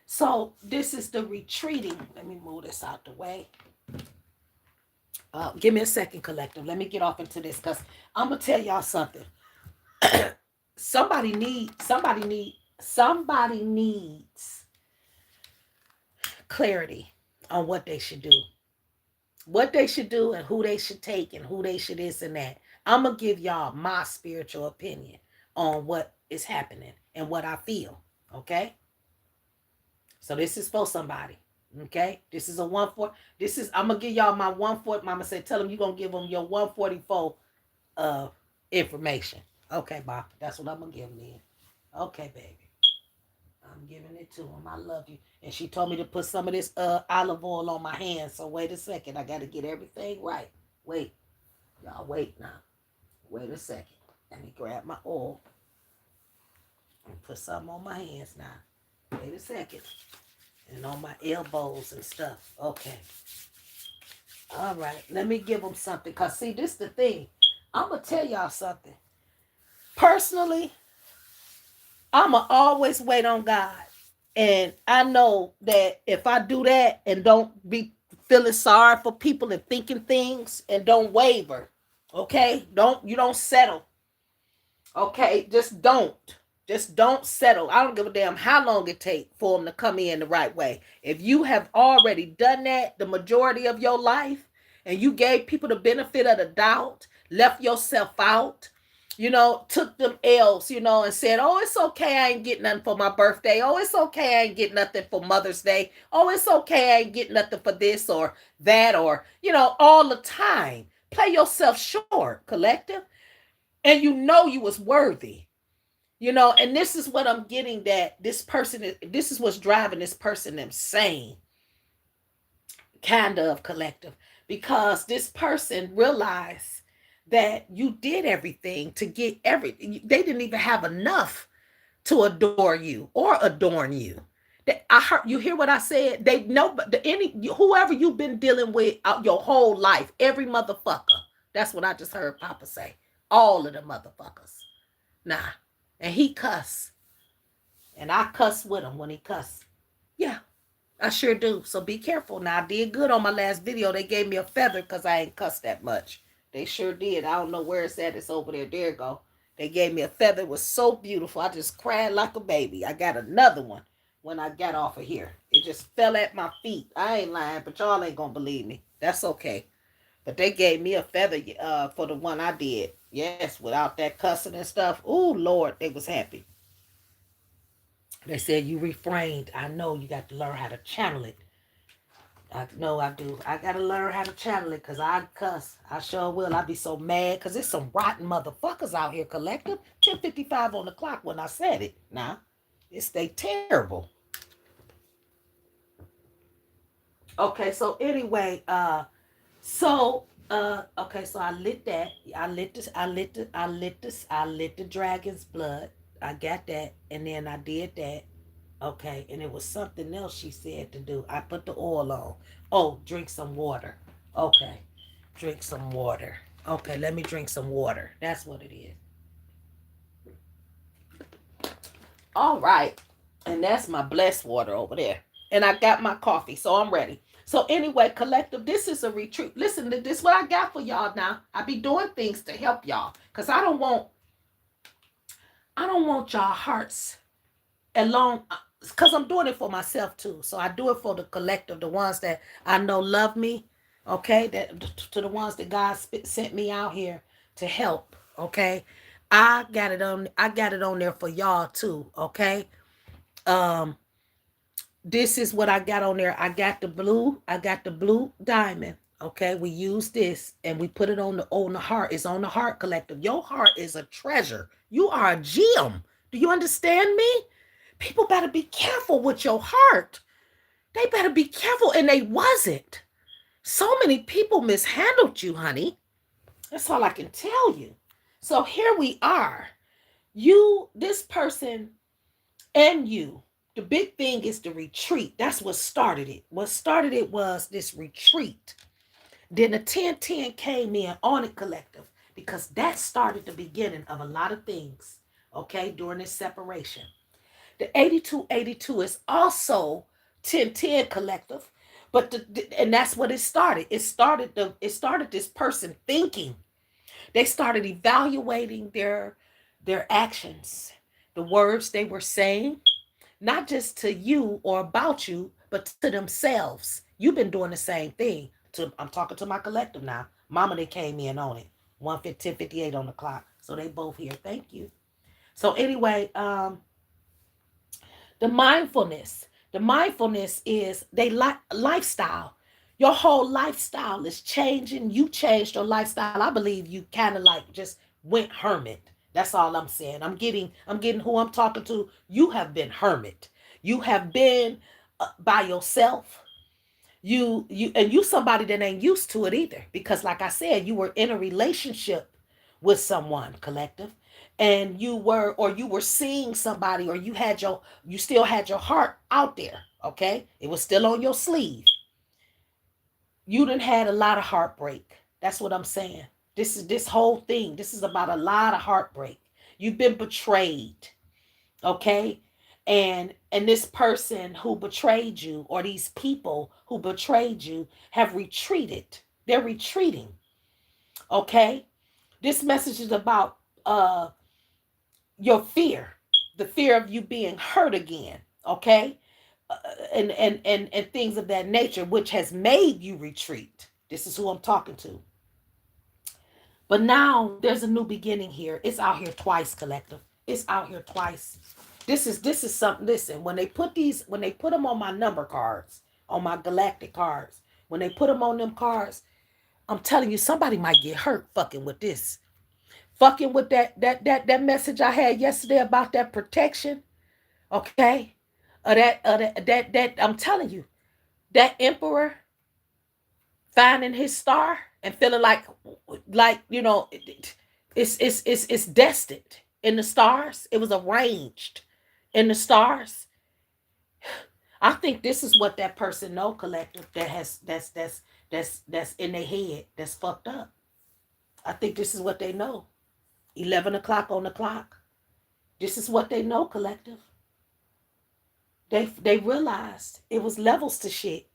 So this is the retreating. Let me move this out the way. Give me a second, collective. Let me get off into this, because I'm going to tell y'all something. Somebody needs clarity on what they should do. What they should do, and who they should take, and who they should this and that. I'm going to give y'all my spiritual opinion on what is happening and what I feel. Okay? So this is for somebody. Okay? This is a 140. I'm going to give y'all my 140. Mama said, tell them you're going to give them your 144 information. Okay, Bob. That's what I'm going to give them then. Okay, baby. I'm giving it to him. I love you. And she told me to put some of this olive oil on my hands. So wait a second. I got to get everything right. Wait. Y'all wait now. Wait a second. Let me grab my oil and put some on my hands now. Wait a second. And on my elbows and stuff. Okay. All right. Let me give them something. Because see, this is the thing. I'm going to tell y'all something. Personally, I'm going to always wait on God. And I know that if I do that and don't be feeling sorry for people and thinking things and don't waver, okay? You don't settle. Okay? Just don't. Just don't settle. I don't give a damn how long it takes for them to come in the right way. If you have already done that the majority of your life, and you gave people the benefit of the doubt, left yourself out, took them L's, and said, oh, it's okay, I ain't getting nothing for my birthday. Oh, it's okay, I ain't getting nothing for Mother's Day. Oh, it's okay, I ain't getting nothing for this or that, or, all the time. Play yourself short, collective. And you was worthy. And this is what I'm getting, that this is what's driving this person insane. Kind of, collective. Because this person realized that you did everything to get everything. They didn't even have enough to adore you or adorn you. I heard you hear what I said. They know, but whoever you've been dealing with your whole life, every motherfucker. That's what I just heard Papa say. All of the motherfuckers. Nah. And he cuss. And I cuss with him when he cuss. Yeah, I sure do. So be careful. Now, I did good on my last video. They gave me a feather because I ain't cussed that much. They sure did. I don't know where it's at. It's over there. There you go. They gave me a feather. It was so beautiful. I just cried like a baby. I got another one when I got off of here. It just fell at my feet. I ain't lying, but y'all ain't going to believe me. That's okay. But they gave me a feather for the one I did. Yes, without that cussing and stuff. Oh, Lord, they was happy. They said you refrained. I know you got to learn how to channel it. I know I do. I gotta learn how to channel it because I cuss. I sure will. I be so mad because there's some rotten motherfuckers out here, collective. 10:55 on the clock when I said it. Now, it's they terrible. Okay, so anyway, okay, so I lit that. I lit the dragon's blood. I got that, and then I did that. Okay, and it was something else she said to do. I put the oil on. Oh, drink some water. Okay, drink some water. Okay, let me drink some water. That's what it is. All right, and that's my blessed water over there. And I got my coffee, so I'm ready. So anyway, collective, this is a retreat. Listen to this. What I got for y'all now. I be doing things to help y'all, cause I don't want y'all hearts alone, because I'm doing it for myself too. So I do it for the collective, the ones that I know love me, okay, that to the ones that God sent me out here to help, okay. I got it on there for y'all too, okay. um this is what I got on there. I got the blue diamond. Okay, we use this and we put it on the heart. It's on the heart, collective. Your heart is a treasure. You are a gem. Do you understand me? People better be careful with your heart. They better be careful, and they wasn't. So many people mishandled you, honey. That's all I can tell you. So here we are. You, this person, and you. The big thing is the retreat. That's what started it. What started it was this retreat. Then the 1010 came in on it, collective, because that started the beginning of a lot of things, okay, during this separation. The 8282 is also 1010 collective, but and that's what it started. It started this person thinking. They started evaluating their actions, the words they were saying, not just to you or about you, but to themselves. You've been doing the same thing. I'm talking to my collective now. Mama, they came in on it. 10:58 on the clock. So they both here. Thank you. So anyway, the mindfulness. The mindfulness is lifestyle. Your whole lifestyle is changing. You changed your lifestyle. I believe you kind of like just went hermit. That's all I'm saying. I'm getting who I'm talking to. You have been hermit. You have been by yourself. You somebody that ain't used to it either, because like I said, you were in a relationship with someone, collective, and you were seeing somebody, or you still had your heart out there, okay, it was still on your sleeve. You done had a lot of heartbreak. That's what I'm saying. This whole thing, this is about a lot of heartbreak. You've been betrayed, okay. And this person who betrayed you, or these people who betrayed you, have retreated. They're retreating, okay. This message is about your fear, the fear of you being hurt again, okay. uh, and things of that nature, which has made you retreat. This is who I'm talking to. But now there's a new beginning here. It's out here twice, collective. It's out here twice. This is something. Listen, when they put them on my number cards, on my galactic cards, when they put them on them cards, I'm telling you, somebody might get hurt fucking with this. Fucking with that message I had yesterday about that protection, okay? That I'm telling you, that emperor finding his star and feeling like it's destined in the stars. It was arranged in the stars. I think this is what that person know, collective, that has that's in their head, that's fucked up. I think this is what they know. 11 o'clock on the clock. This is what they know, collective. They realized it was levels to shit.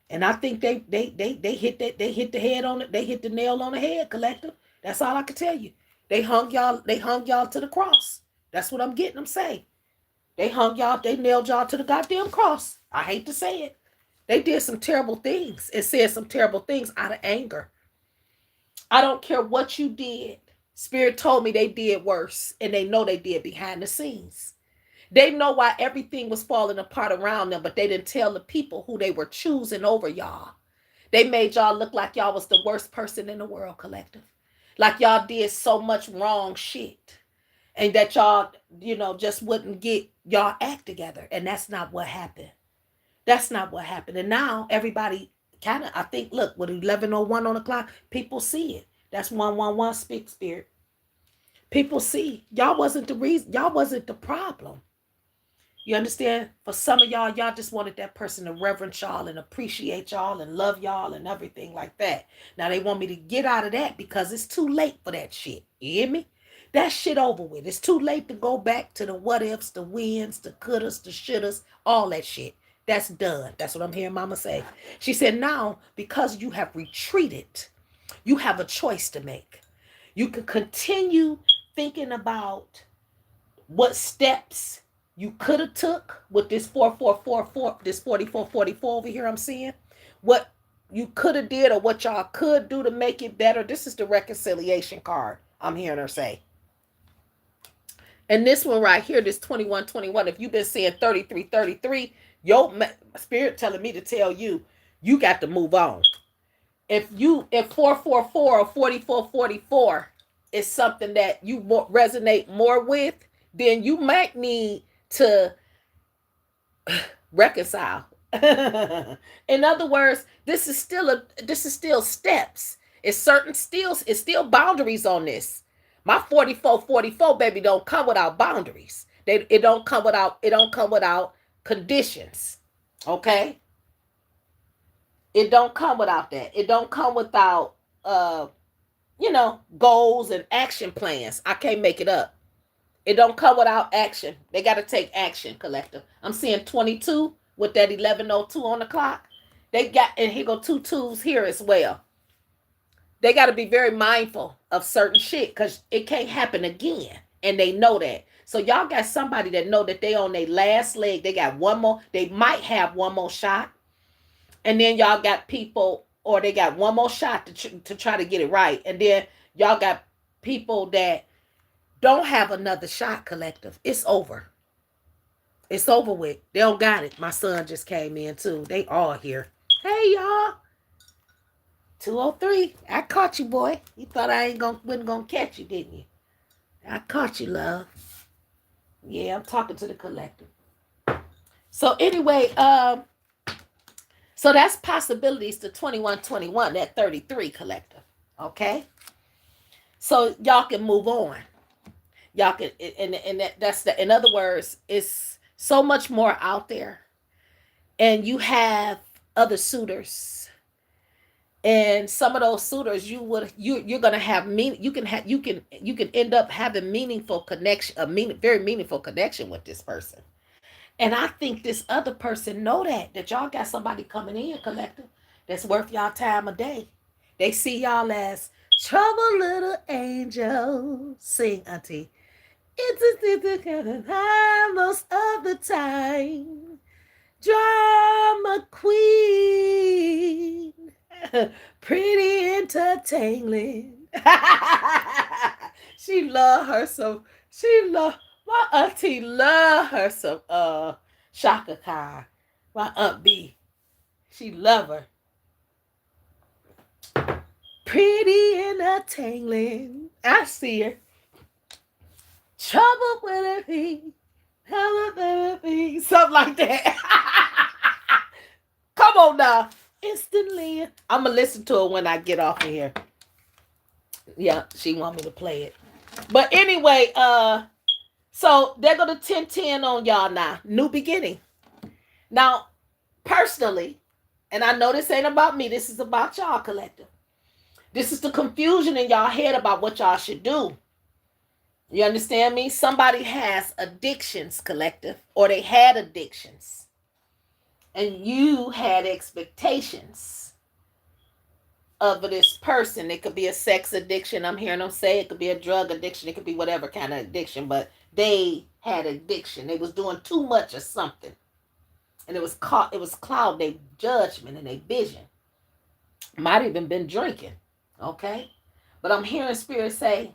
And I think they hit the head on it. They hit the nail on the head, collective. That's all I can tell you. They hung y'all to the cross. That's what I'm getting them saying. They nailed y'all to the goddamn cross. I hate to say it. They did some terrible things and said some terrible things out of anger. I don't care what you did. Spirit told me they did worse, and they know they did behind the scenes. They know why everything was falling apart around them, but they didn't tell the people who they were choosing over y'all. They made y'all look like y'all was the worst person in the world, collective. Like y'all did so much wrong shit. And that y'all, just wouldn't get y'all act together. And that's not what happened. That's not what happened. And now everybody kind of, I think, look, with 11:01 on the clock, people see it. That's 111 speak spirit. People see y'all wasn't the reason, y'all wasn't the problem. You understand? For some of y'all just wanted that person to reverence y'all and appreciate y'all and love y'all and everything like that. Now they want me to get out of that because it's too late for that shit. You hear me? That shit over with. It's too late to go back to the what ifs, the wins, the couldas, the shouldas, all that shit. That's done. That's what I'm hearing mama say. She said, now, because you have retreated, you have a choice to make. You can continue thinking about what steps you could have took with this 4444, this 4444 over here I'm seeing. What you could have did or what y'all could do to make it better. This is the reconciliation card I'm hearing her say. And this one right here, this 2121, if you've been seeing 3333, your spirit telling me to tell you, you got to move on. If 444 or 4444 is something that you resonate more with, then you might need to reconcile. In other words, this is still steps. It's still boundaries on this. My 4444 baby don't come without boundaries. It don't come without conditions. Okay? It don't come without that. It don't come without goals and action plans. I can't make it up. It don't come without action. They got to take action, collective. I'm seeing 22 with that 11:02 on the clock. They got, and here go 2 2s here as well. They got to be very mindful of certain shit because it can't happen again. And they know that. So y'all got somebody that know that they on their last leg. They got one more. They might have one more shot. And then y'all got people, or they got one more shot to try to get it right. And then y'all got people that don't have another shot, collective. It's over. It's over with. They don't got it. My son just came in too. They all here. Hey y'all. 203. I caught you, boy. You thought I wasn't gonna catch you, didn't you? I caught you, love. Yeah, I'm talking to the collective. So anyway, so that's possibilities to 2121, that 33 collective. Okay? So y'all can move on. Y'all can, and that's the, in other words, it's so much more out there. And you have other suitors. And some of those suitors you're gonna have you can end up having meaningful connection, very meaningful connection with this person. And I think this other person know that y'all got somebody coming in, collective, that's worth y'all time a day. They see y'all as trouble little angel. Sing, auntie. It's the kind of time most of the time. Drama queen. Pretty entertaining. She love her some. She love my auntie. Love her some. Shaka Khan. My aunt B. She love her. Pretty entertaining. I see her. Trouble with everything. Something like that. Come on now. Instantly. I'm going to listen to it when I get off of here. Yeah, she want me to play it. But anyway, so they're going to 10-10 on y'all now. New beginning. Now, personally, and I know this ain't about me. This is about y'all, collective. This is the confusion in y'all head about what y'all should do. You understand me? Somebody has addictions, collective, or they had addictions. And you had expectations of this person. It could be a sex addiction. I'm hearing them say it could be a drug addiction. It could be whatever kind of addiction. But they had addiction. They was doing too much of something. And it was cloud their judgment and their vision. Might even been drinking. Okay? But I'm hearing spirit say,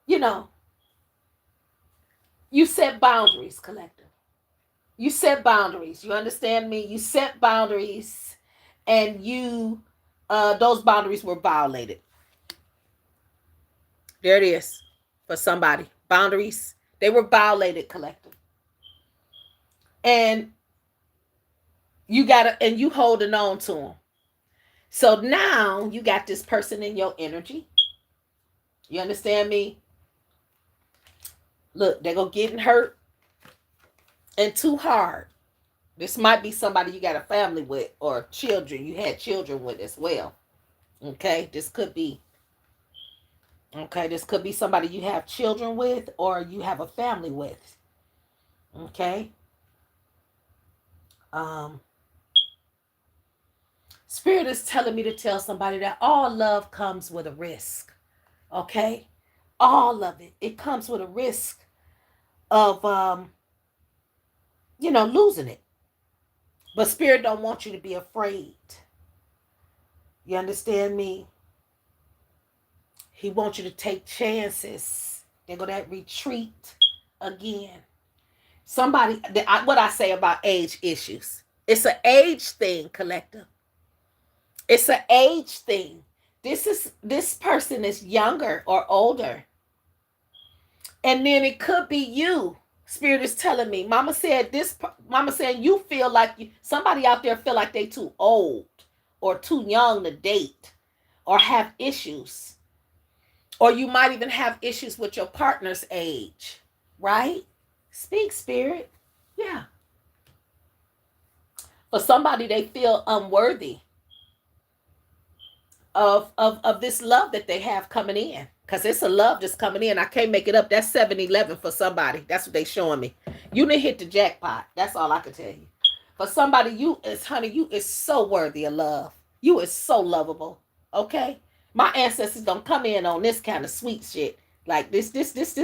you know, You set boundaries, collective. You set boundaries. You understand me? You set boundaries, and those boundaries were violated. There it is for somebody. Boundaries, they were violated, collective. And you holding on to them. So now you got this person in your energy. You understand me? Look, they're going to getting hurt and too hard. This might be somebody you got a family with or children. You had children with as well. Okay, this could be. Okay, this could be somebody you have children with or you have a family with. Okay. Um, Spirit is telling me to tell somebody that all love comes with a risk. Okay? All of it. It comes with a risk of losing it. But Spirit don't want you to be afraid. You understand me? He wants you to take chances. They go that retreat again. Somebody, what I say about age issues. It's an age thing, collective. It's an age thing. This person is younger or older. And then it could be you. Spirit is telling me. Mama said you feel like somebody out there feel like they too old or too young to date or have issues. Or you might even have issues with your partner's age, right? Speak, Spirit. Yeah. For somebody, they feel unworthy of this love that they have coming in. Because it's a love that's coming in. I can't make it up. That's 7-Eleven for somebody. That's what they showing me. You didn't hit the jackpot. That's all I can tell you. For somebody, you is so worthy of love. You is so lovable. Okay? My ancestors don't come in on this kind of sweet shit. Like this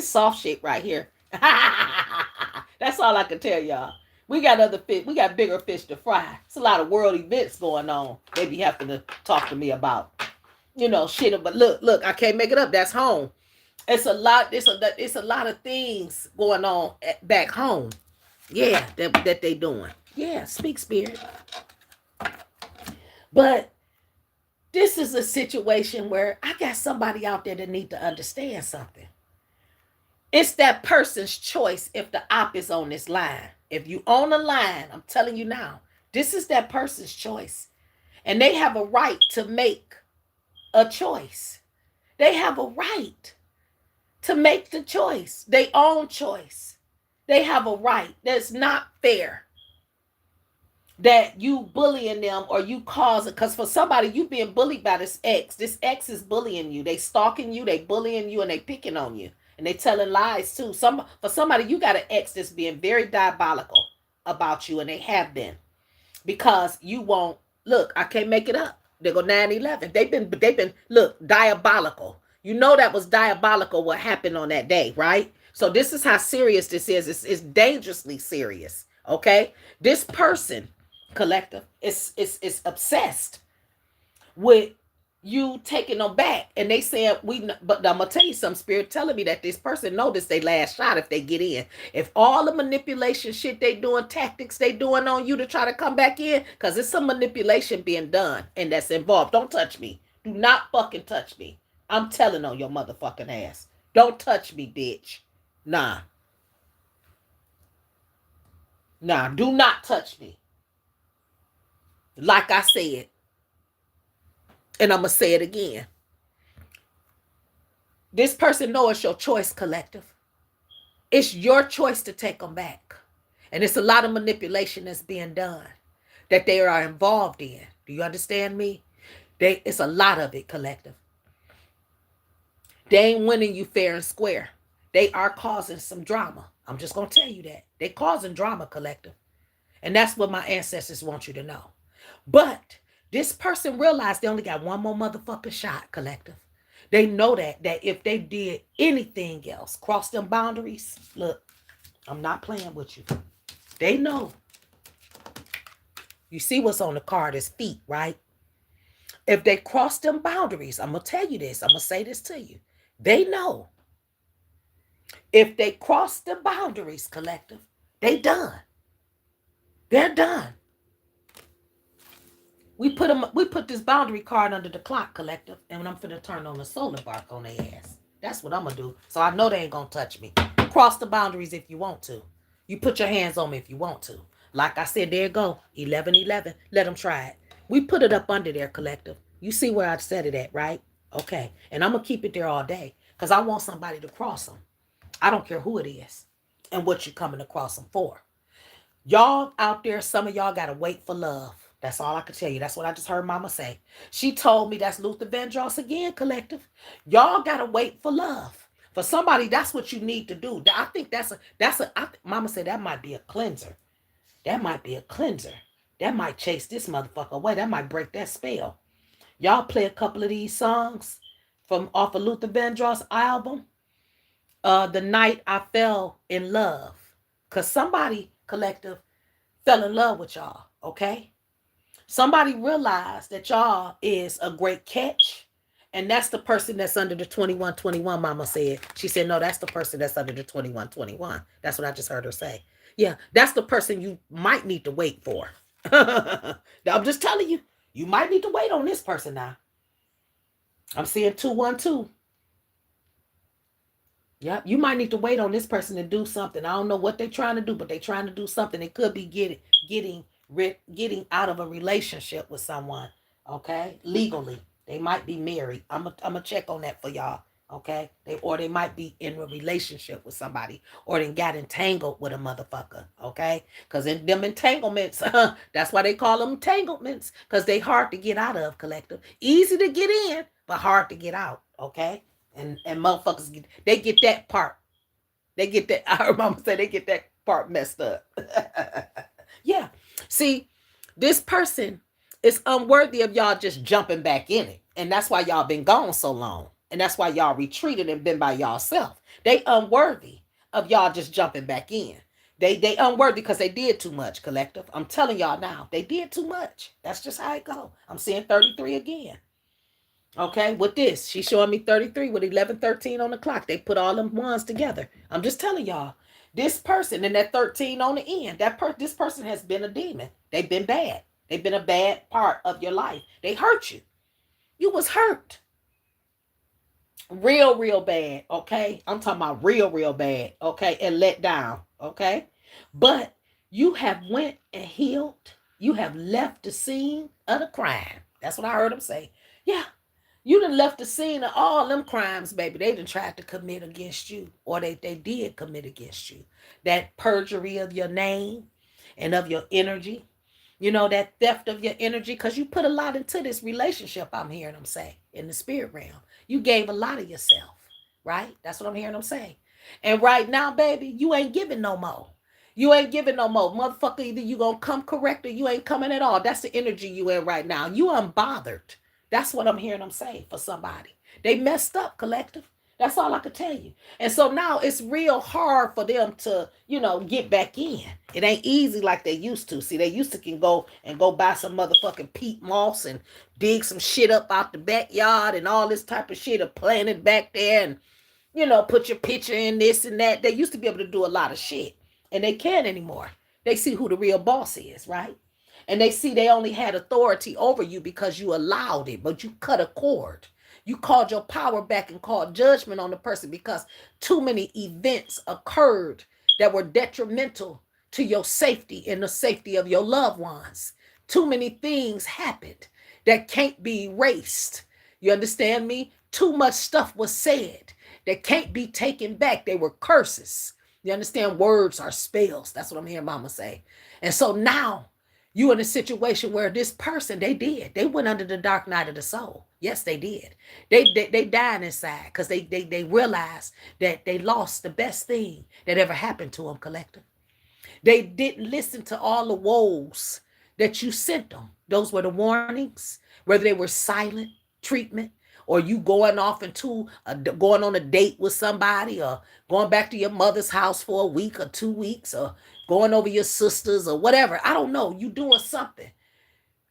soft shit right here. That's all I can tell y'all. We got other fish. We got bigger fish to fry. It's a lot of world events going on. They be having to talk to me about, shit. But look, I can't make it up. That's home. It's a lot. It's a lot of things going on back home. Yeah, that they doing. Yeah, speak, Spirit. But this is a situation where I got somebody out there that need to understand something. It's that person's choice if the op is on this line. If you own a line, I'm telling you now, this is that person's choice. And they have a right to make a choice. They have a right to make the choice. Their own choice. They have a right. That's not fair that you bullying them or you causing, because for somebody, you being bullied by this ex is bullying you. They stalking you, they bullying you, and they picking on you. And they telling lies too. For somebody, you got an ex that's being very diabolical about you, and they have been. Because you won't, look, I can't make it up. They go 9/11. They've been, look, diabolical. You know that was diabolical what happened on that day, right? So this is how serious this is. It's dangerously serious, okay? This person, collective, is obsessed with you taking them back, and they said but I'm gonna tell you some Spirit telling me that this person noticed they last shot if they get in. If all the manipulation shit they doing, tactics they doing on you to try to come back in, because it's some manipulation being done and that's involved. Don't touch me. Do not fucking touch me. I'm telling on your motherfucking ass. Don't touch me, bitch. Nah, do not touch me. Like I said, and I'm gonna say it again. This person knows it's your choice, collective. It's your choice to take them back. And it's a lot of manipulation that's being done that they are involved in. Do you understand me? It's a lot of it, collective. They ain't winning you fair and square. They are causing some drama. I'm just going to tell you that. They're causing drama, collective. And that's what my ancestors want you to know. But this person realized they only got one more motherfucking shot, collective. They know that if they did anything else, cross them boundaries, look, I'm not playing with you. They know. You see what's on the card is feet, right? If they cross them boundaries, I'm going to tell you this. I'm going to say this to you. They know If they cross the boundaries, collective, they done. They're done. We put this boundary card under the clock, collective, and when I'm finna turn on the solar bark on their ass. That's what I'm gonna do. So I know they ain't gonna touch me. Cross the boundaries if you want to. You put your hands on me if you want to. Like I said, there you go. 11-11. Let them try it. We put it up under there, collective. You see where I set it at, right? Okay. And I'm gonna keep it there all day. Because I want somebody to cross them. I don't care who it is and what you're coming across them for. Y'all out there, some of y'all gotta wait for love. That's all I can tell you. That's what I just heard mama say. She told me that's Luther Vandross again, collective. Y'all gotta wait for love. For somebody, that's what you need to do. I think mama said that might be a cleanser. That might be a cleanser. That might chase this motherfucker away. That might break that spell. Y'all play a couple of these songs from off of Luther Vandross' album. The Night I Fell in Love. Cause somebody, collective, fell in love with y'all, okay? Somebody realized that y'all is a great catch. And that's the person that's under the 21-21, mama said. She said, no, that's the person that's under the 21-21. That's what I just heard her say. Yeah, that's the person you might need to wait for. I'm just telling you, you might need to wait on this person now. I'm seeing 212. Yep, you might need to wait on this person to do something. I don't know what they're trying to do, but they're trying to do something. It could be getting out of a relationship with someone, okay? Legally. They might be married. I'm gonna check on that for y'all, okay? They might be in a relationship with somebody, or they got entangled with a motherfucker, okay? Because in them entanglements, that's why they call them entanglements, because they hard to get out of, collective. Easy to get in, but hard to get out, okay? And motherfuckers get that part. They get that. I heard mama say they get that part messed up. Yeah. See, this person is unworthy of y'all just jumping back in it. And that's why y'all been gone so long. And that's why y'all retreated and been by y'allself. They unworthy of y'all just jumping back in. They unworthy because they did too much, collective. I'm telling y'all now, they did too much. That's just how it go. I'm seeing 33 again. Okay, with this, she's showing me 33 with 11-13 on the clock. They put all them ones together. I'm just telling y'all, this person and that 13 on the end, this person has been a demon. They've been bad. They've been a bad part of your life. They hurt you. You was hurt. Real, real bad, okay? I'm talking about real, real bad, okay? And let down, okay? But you have went and healed. You have left the scene of the crime. That's what I heard him say. Yeah. You done left the scene of all them crimes, baby. They done tried to commit against you. Or they did commit against you. That perjury of your name and of your energy. You know, that theft of your energy. Because you put a lot into this relationship, I'm hearing them say, in the spirit realm. You gave a lot of yourself, right? That's what I'm hearing them say. And right now, baby, you ain't giving no more. You ain't giving no more. Motherfucker, either you gonna come correct or you ain't coming at all. That's the energy you in right now. You unbothered. That's what I'm hearing them say for somebody. They messed up, collective. That's all I could tell you. And so now it's real hard for them to, get back in. It ain't easy like they used to. See, they used to can go buy some motherfucking peat moss and dig some shit up out the backyard and all this type of shit, or plant it back there and, put your picture in this and that. They used to be able to do a lot of shit. And they can't anymore. They see who the real boss is, right? And they see they only had authority over you because you allowed it, but you cut a cord. You called your power back and called judgment on the person because too many events occurred that were detrimental to your safety and the safety of your loved ones. Too many things happened that can't be erased. You understand me? Too much stuff was said that can't be taken back. They were curses. You understand? Words are spells. That's what I'm hearing mama say. And so now, you in a situation where this person, they went under the dark night of the soul. Yes, they did. They died inside because they realized that they lost the best thing that ever happened to them, collective. They didn't listen to all the woes that you sent them. Those were the warnings, whether they were silent treatment, or you going off going on a date with somebody, or going back to your mother's house for a week or 2 weeks, or going over your sisters or whatever. I don't know. You doing something.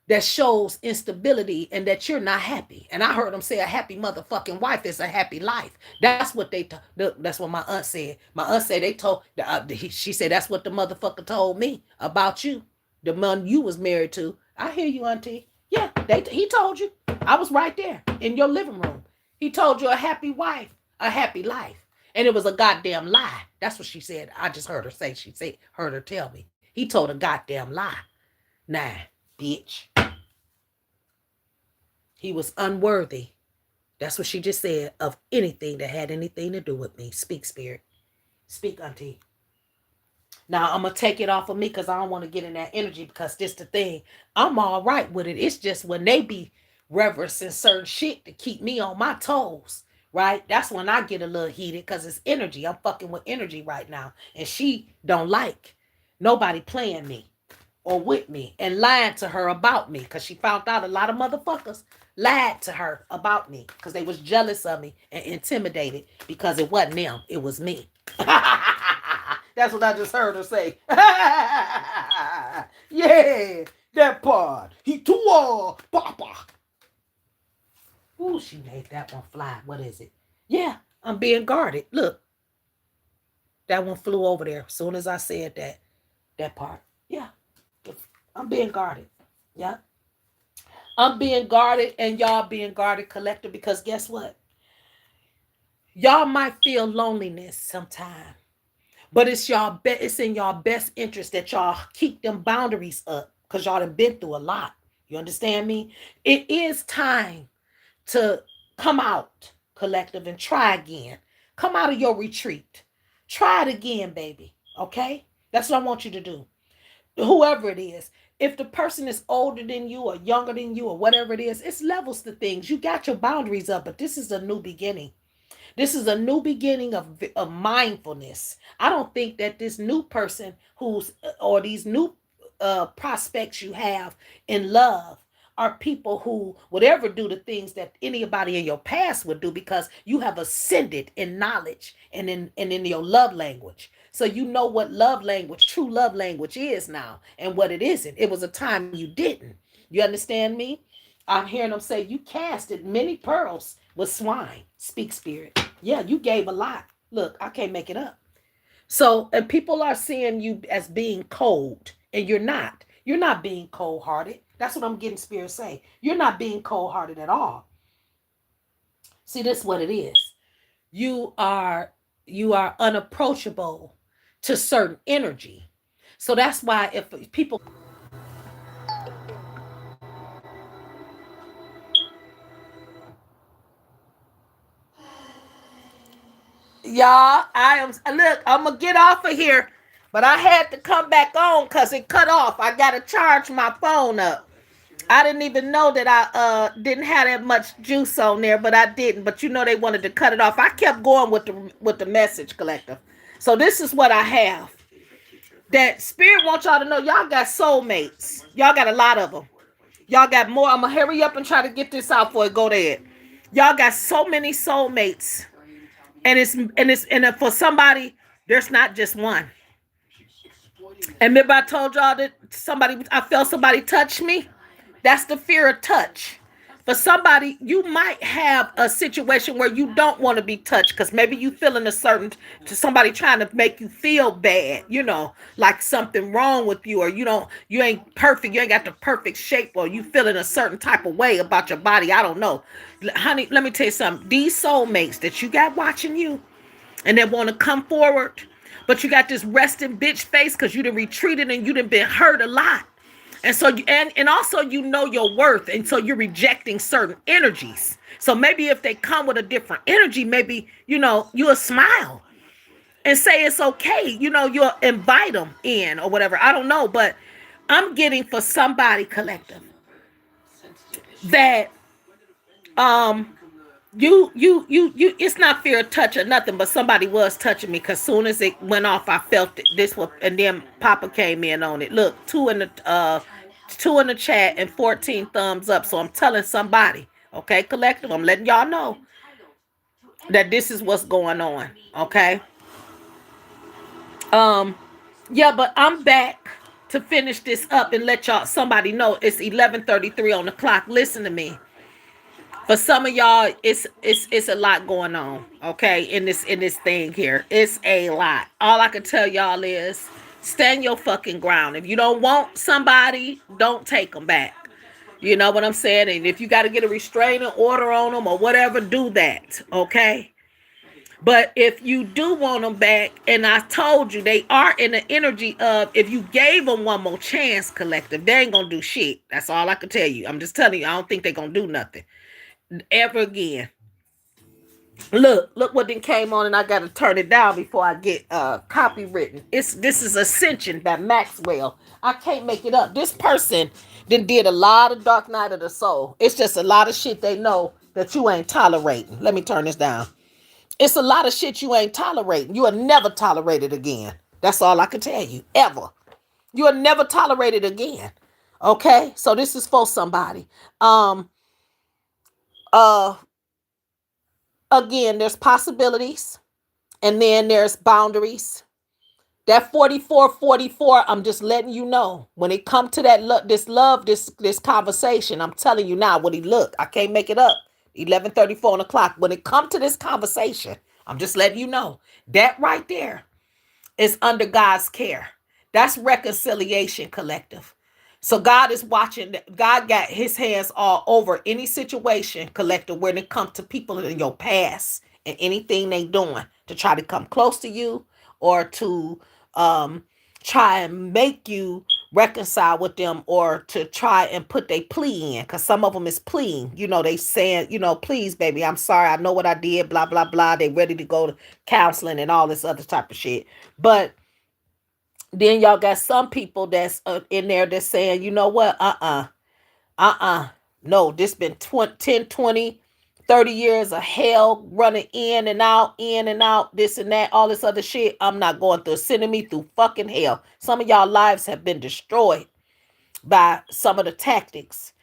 that shows instability and that you're not happy. And I heard them say a happy motherfucking wife is a happy life. That's what that's what my aunt said. My aunt said they told she said that's what the motherfucker told me about you, the man you was married to. I hear you, auntie. Yeah, he told you. I was right there in your living room. He told you a happy wife, a happy life. And it was a goddamn lie. That's what she said. I just heard her say. She said, heard her tell me. He told a goddamn lie. Nah, bitch. He was unworthy. That's what she just said, of anything that had anything to do with me. Speak, spirit. Speak, auntie. Now, I'm going to take it off of me because I don't want to get in that energy, because this the thing. I'm all right with it. It's just when they be reverencing certain shit to keep me on my toes, right? That's when I get a little heated, because it's energy. I'm fucking with energy right now. And she don't like nobody playing me or with me and lying to her about me, because she found out a lot of motherfuckers lied to her about me because they was jealous of me and intimidated because it wasn't them, it was me. That's what I just heard her say. Yeah, that part. He too papa. Ooh, she made that one fly. What is it? Yeah, I'm being guarded. Look, that one flew over there as soon as I said that part. Yeah, I'm being guarded. Yeah. I'm being guarded and y'all being guarded, collective, because guess what? Y'all might feel loneliness sometime, but it's in y'all best interest that y'all keep them boundaries up, because y'all have been through a lot. You understand me? It is time to come out, collective, and try again. Come out of your retreat. Try it again, baby. Okay? That's what I want you to do. Whoever it is, if the person is older than you or younger than you or whatever it is, it's levels to things. You got your boundaries up, but this is a new beginning. This is a new beginning of mindfulness. I don't think that this new person or these new prospects you have in love are people who would ever do the things that anybody in your past would do, because you have ascended in knowledge and in your love language. So you know what true love language is now, and what it isn't. It was a time you didn't. You understand me? I'm hearing them say you casted many pearls with swine. Speak, spirit. Yeah, you gave a lot. Look, I can't make it up. So, and people are seeing you as being cold, and you're not. You're not being cold-hearted. That's what I'm getting spirit say. You're not being cold-hearted at all. See, this is what it is. You are unapproachable to certain energy. So that's why if people, y'all, I'm gonna get off of here, but I had to come back on because it cut off. I gotta charge my phone up. I didn't even know that I didn't have that much juice on there, but I didn't. But you know they wanted to cut it off. I kept going with the message, collective. So this is what I have. That spirit wants y'all to know y'all got soulmates. Y'all got a lot of them. Y'all got more. I'm gonna hurry up and try to get this out before it go there. Y'all got so many soulmates, and for somebody, there's not just one. And remember, I told y'all that I felt somebody touch me. That's the fear of touch. For somebody, you might have a situation where you don't want to be touched, because maybe you feeling to somebody trying to make you feel bad, like something wrong with you, or you ain't perfect, you ain't got the perfect shape, or you feeling a certain type of way about your body. I don't know. Honey, let me tell you something. These soulmates that you got watching you and they want to come forward, but you got this resting bitch face because you done retreated and you done been hurt a lot. And so, and also you know your worth, and so you're rejecting certain energies. So maybe if they come with a different energy, maybe, you'll smile and say it's okay. You'll invite them in or whatever. I don't know, but I'm getting for somebody, collective, that it's not fear of touch or nothing, but somebody was touching me, because soon as it went off, I felt it. And then Papa came in on it. Look, two in the chat and 14 thumbs up. So I'm telling somebody, okay, collective, I'm letting y'all know that this is what's going on. Okay. Yeah, but I'm back to finish this up and let y'all somebody know it's 11:33 on the clock. Listen to me. For some of y'all, it's a lot going on, okay, in this thing here. It's a lot. All I can tell y'all is stand your fucking ground. If you don't want somebody, don't take them back. You know what I'm saying? And if you got to get a restraining order on them or whatever, do that, okay? But if you do want them back, and I told you they are in the energy of if you gave them one more chance, collective, they ain't gonna do shit. That's all I can tell you. I'm just telling you, I don't think they're gonna do nothing ever again. Look what then came on, and I gotta turn it down before I get copywritten. This is Ascension by Maxwell. I can't make it up. This person then did a lot of Dark Night of the Soul. It's just a lot of shit they know that you ain't tolerating. Let me turn this down. It's a lot of shit you ain't tolerating. You will never tolerate it again. That's all I can tell you. Ever. You will never tolerate it again. Okay? So this is for somebody. Um, uh, Again, there's possibilities, and then there's boundaries. That 44, I'm just letting you know. When it come to that this conversation, I'm telling you now what he look. I can't make it up. 11:34 on the clock. When it come to this conversation, I'm just letting you know. That right there is under God's care. That's reconciliation, collective. So God is watching. God got his hands all over any situation, collective, when it comes to people in your past and anything they doing to try to come close to you or to um try and make you reconcile with them or to try and put their plea in, because some of them is pleading. They saying, please, baby, I'm sorry, I know what I did, blah blah blah. They ready to go to counseling and all this other type of shit. But then y'all got some people that's in there that's saying, you know what, no, this been 10, 20, 30 years of hell running in and out, this and that, all this other shit. I'm not going through, sending me through fucking hell. Some of y'all lives have been destroyed by some of the tactics.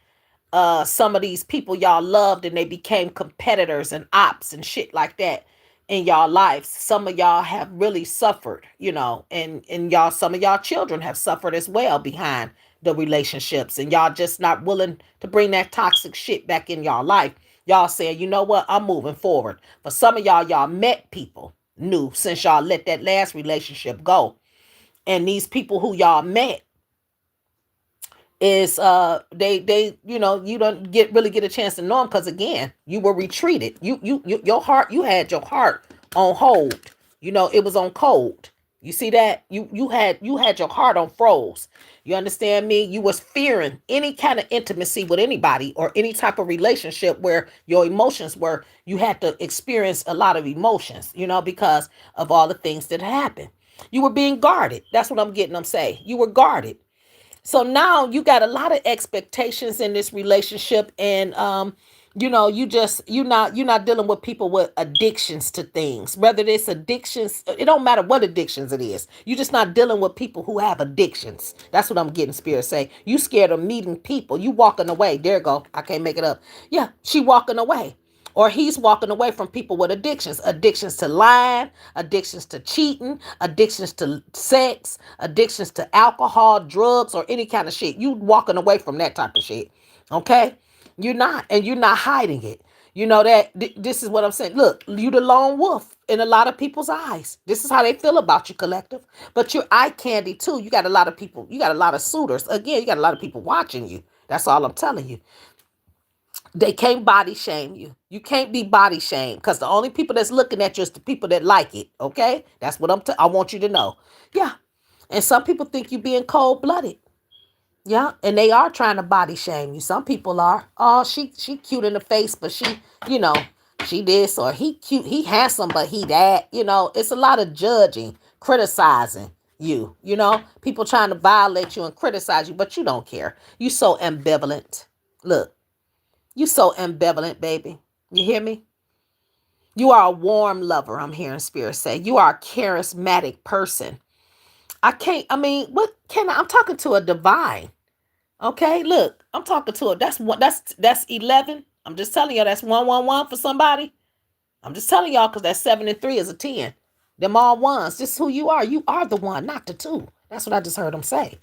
Some of these people y'all loved, and they became competitors and ops and shit like that in y'all lives. Some of y'all have really suffered, and y'all, some of y'all children have suffered as well behind the relationships, and y'all just not willing to bring that toxic shit back in y'all life. Y'all saying, you know what, I'm moving forward. For some of y'all met people new since y'all let that last relationship go. And these people who y'all met is they you don't get a chance to know them, because again, you were retreated. Your heart, you had your heart on hold. It was on cold. You see that? You had your heart on froze. You understand me? You was fearing any kind of intimacy with anybody or any type of relationship where your emotions were, you had to experience a lot of emotions, because of all the things that happened. You were being guarded. That's what I'm saying. You were guarded. So now you got a lot of expectations in this relationship, and you're not dealing with people with addictions to things. Whether it's addictions, it don't matter what addictions it is. You're just not dealing with people who have addictions. That's what I'm getting spirit say. You scared of meeting people. You walking away. There you go. I can't make it up. Yeah, she walking away. Or he's walking away from people with addictions to lying, addictions to cheating, addictions to sex, addictions to alcohol, drugs, or any kind of shit. You walking away from that type of shit. Okay? You're not, and you're not hiding it. You know that this is what I'm saying. Look, you the lone wolf in a lot of people's eyes. This is how they feel about you, collective. But you're eye candy too. You got a lot of people. You got a lot of suitors. Again, you got a lot of people watching you. That's all I'm telling you. They can't body shame you. You can't be body shamed, because the only people that's looking at you is the people that like it. Okay, that's what I want you to know. Yeah, and some people think you being cold blooded. Yeah, and they are trying to body shame you. Some people are. Oh, she cute in the face, but you know, she this, or he cute, he handsome, but he that. It's a lot of judging, criticizing you. People trying to violate you and criticize you, but you don't care. You so ambivalent. Look. You so ambivalent, baby. You hear me? You are a warm lover, I'm hearing spirit say. You are a charismatic person. I'm talking to a divine. Okay, look, I'm talking to a, that's 11. I'm just telling you, that's 111 for somebody. I'm just telling y'all, because that 7 and 3 is a 10. Them all ones. This is who you are. You are the one, not the two. That's what I just heard them say.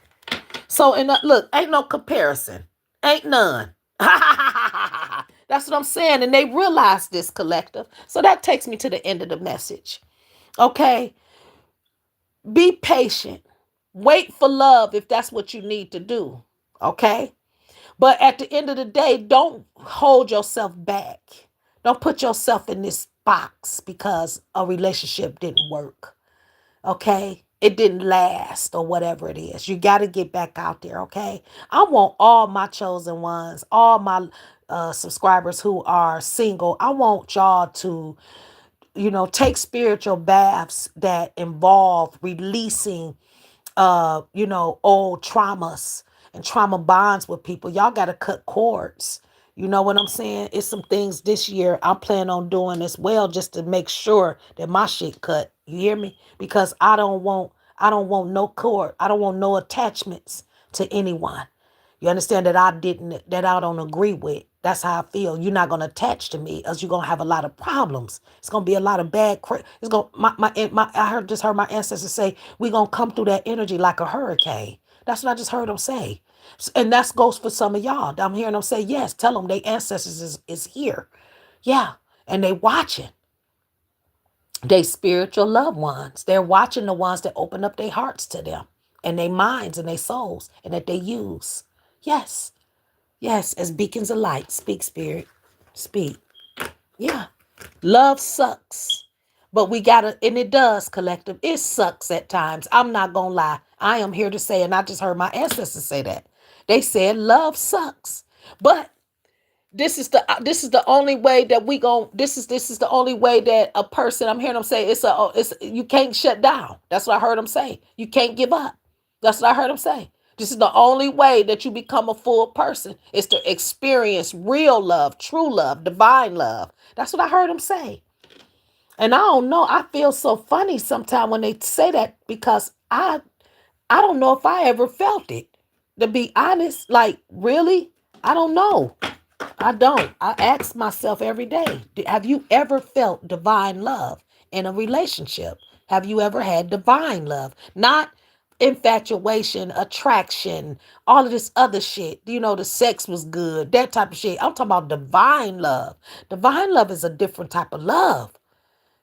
So, look, ain't no comparison. Ain't none. That's what I'm saying. And they realize this, collective. So that takes me to the end of the message. Okay? Be patient. Wait for love if that's what you need to do. Okay? But at the end of the day, don't hold yourself back. Don't put yourself in this box because a relationship didn't work. Okay? It didn't last or whatever it is. You got to get back out there. Okay? I want all my chosen ones, all my subscribers who are single. I want y'all to, take spiritual baths that involve releasing old traumas and trauma bonds with people. Y'all got to cut cords. You know what I'm saying? It's some things this year I'm planning on doing as well, just to make sure that my shit cut. You hear me? Because I don't want no cord. I don't want no attachments to anyone. You understand that I don't agree with. That's how I feel. You're not gonna attach to me, else you're gonna have a lot of problems. It's gonna be a lot of bad. It's gonna my. I heard my ancestors say we're gonna come through that energy like a hurricane. That's what I just heard them say, and that goes for some of y'all. I'm hearing them say yes. Tell them their ancestors is here, yeah, and they watching. They spiritual loved ones. They're watching the ones that open up their hearts to them and their minds and their souls and that they use. Yes. Yes, as beacons of light. Speak, spirit. Speak. Yeah. Love sucks. But we gotta, and it does, collective. It sucks at times. I'm not gonna lie. I am here to say, and I just heard my ancestors say that. They said love sucks. But this is the only way that we gon' this is the only way that a person, I'm hearing them say, it's you can't shut down. That's what I heard them say. You can't give up. That's what I heard them say. This is the only way that you become a full person, is to experience real love, true love, divine love. That's what I heard them say. And I don't know, I feel so funny sometimes when they say that, because I don't know if I ever felt it, to be honest. Like, really, I don't know. I don't. I ask myself every day, have you ever felt divine love in a relationship? Have you ever had divine love? Not infatuation, attraction, all of this other shit. The sex was good, that type of shit. I'm talking about divine love. Divine love is a different type of love,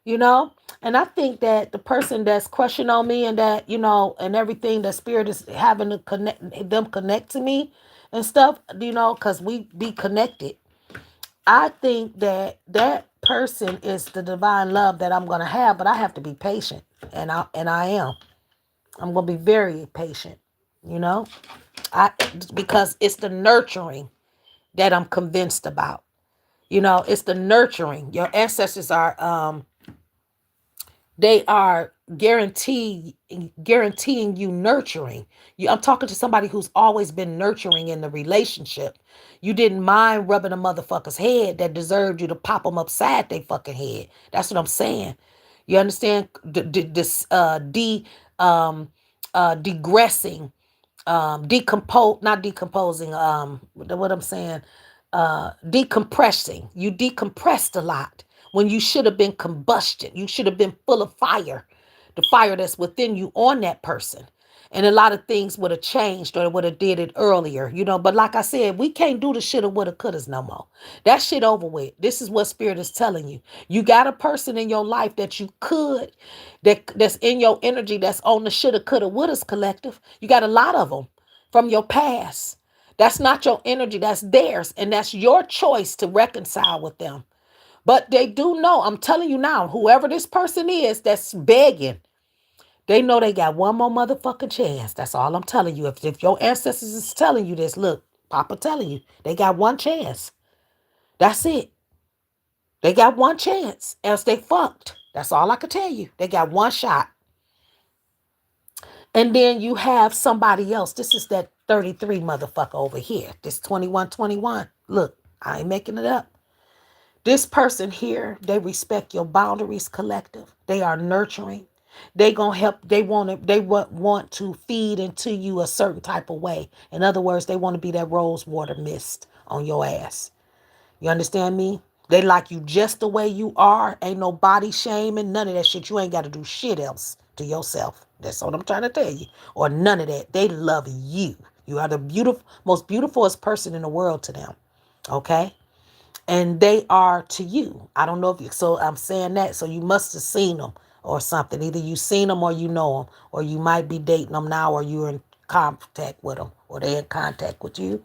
you know? And I think that the person that's crushing on me, and that, and everything that spirit is having to connect to me and stuff, because we be connected. I think that that person is the divine love that I'm going to have, but I have to be patient. And I am. I'm going to be very patient, you know? I Because it's the nurturing that I'm convinced about. It's the nurturing. Your ancestors are guaranteeing you nurturing. I'm talking to somebody who's always been nurturing in the relationship. You didn't mind rubbing a motherfucker's head that deserved you to pop them upside their fucking head. That's what I'm saying. You understand? This degressing, decompose, not decomposing, what I'm saying, decompressing. You decompressed a lot when you should have been combustion. You should have been full of fire, the fire that's within you on that person. And a lot of things would have changed, or would have did it earlier, but like I said, we can't do the shoulda, woulda, couldas no more. That shit over with. This is what spirit is telling you. You got a person in your life that you could, that's in your energy, that's on the shoulda, coulda, wouldas collective. You got a lot of them from your past. That's not your energy, that's theirs, and that's your choice to reconcile with them. But they do know, I'm telling you now, whoever this person is that's begging, they know they got one more motherfucking chance. That's all I'm telling you. If your ancestors is telling you this, look, Papa telling you, they got one chance. That's it. They got one chance, else they fucked. That's all I can tell you. They got one shot. And then you have somebody else. This is that 33 motherfucker over here. This 2121. Look, I ain't making it up. This person here, they respect your boundaries, collective. They are nurturing. They gonna help. They want to feed into you a certain type of way. In other words, they want to be that rose water mist on your ass. You understand me? They like you just the way you are. Ain't no body shaming, none of that shit. You ain't got to do shit else to yourself. That's what I'm trying to tell you. Or none of that. They love you. You are the most beautifulest person in the world to them. Okay? And they are to you. I don't know if you, so I'm saying that. So you must have seen them or something. Either you seen them or you know them, or you might be dating them now, or you're in contact with them, or they're in contact with you,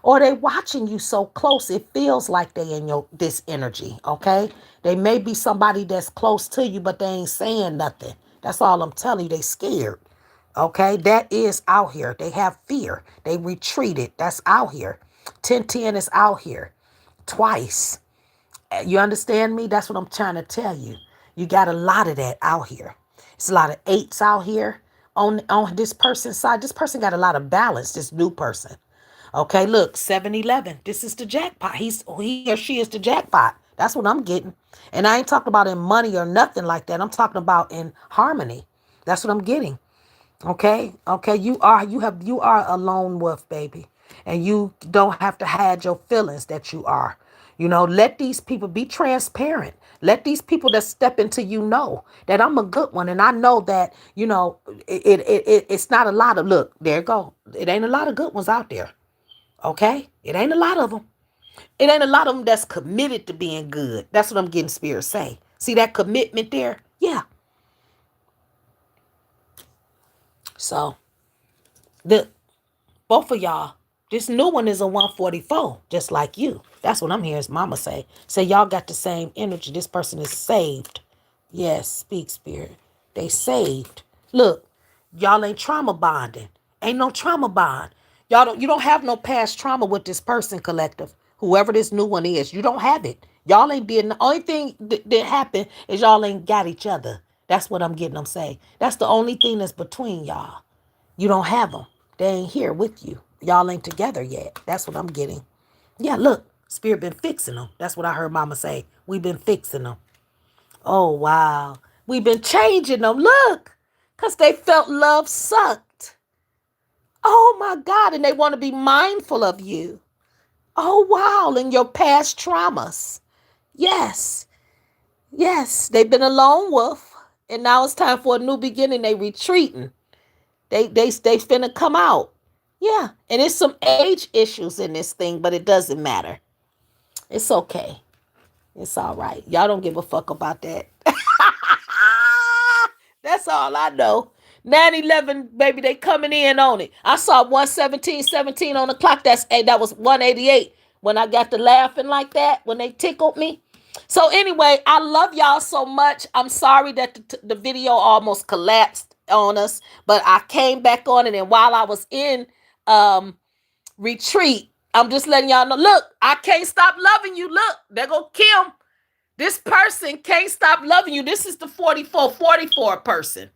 or they watching you so close. It feels like they in your this energy. Okay, they may be somebody that's close to you, but they ain't saying nothing. That's all I'm telling you. They scared. Okay, that is out here. They have fear. They retreated. That's out here. 1010 is out here twice. You understand me? That's what I'm trying to tell you. You got a lot of that out here. It's a lot of eights out here on this person's side. This person got a lot of balance, this new person. Okay, look, 711. This is the jackpot. He or she is the jackpot. That's what I'm getting. And I ain't talking about in money or nothing like that. I'm talking about in harmony. That's what I'm getting. Okay, you are a lone wolf, baby, and you don't have to hide your feelings that you are. Let these people be transparent. Let these people that step into you know that I'm a good one, and I know that it's not a lot of, look, there you go. It ain't a lot of good ones out there. Okay, it ain't a lot of them. It ain't a lot of them that's committed to being good. That's what I'm getting spirit say. See that commitment there? Yeah. So the both of y'all, this new one is a 144, just like you. That's what I'm hearing mama say. Say y'all got the same energy. This person is saved. Yes, speak spirit. They saved. Look, y'all ain't trauma bonding. Ain't no trauma bond. You don't have no past trauma with this person, collective. Whoever this new one is, you don't have it. Y'all ain't did the only thing that happened is y'all ain't got each other. That's what I'm getting them saying. That's the only thing that's between y'all. You don't have them. They ain't here with you. Y'all ain't together yet. That's what I'm getting. Yeah, look, spirit been fixing them. That's what I heard mama say. We've been fixing them. Oh, wow. We've been changing them. Look, because they felt love sucked. Oh, my God. And they want to be mindful of you. Oh, wow. And your past traumas. Yes. Yes. They've been a lone wolf. And now it's time for a new beginning. They retreating. They finna come out. Yeah. And it's some age issues in this thing, but it doesn't matter. It's okay. It's all right. Y'all don't give a fuck about that. That's all I know. 911, baby, they coming in on it. I saw 117.17 on the clock. That was 188 when I got to laughing like that, when they tickled me. So anyway, I love y'all so much. I'm sorry that the video almost collapsed on us, but I came back on it, and while I was in retreat, I'm just letting y'all know, look, I can't stop loving you. Look, there go Kim. This person can't stop loving you. This is the 44 person.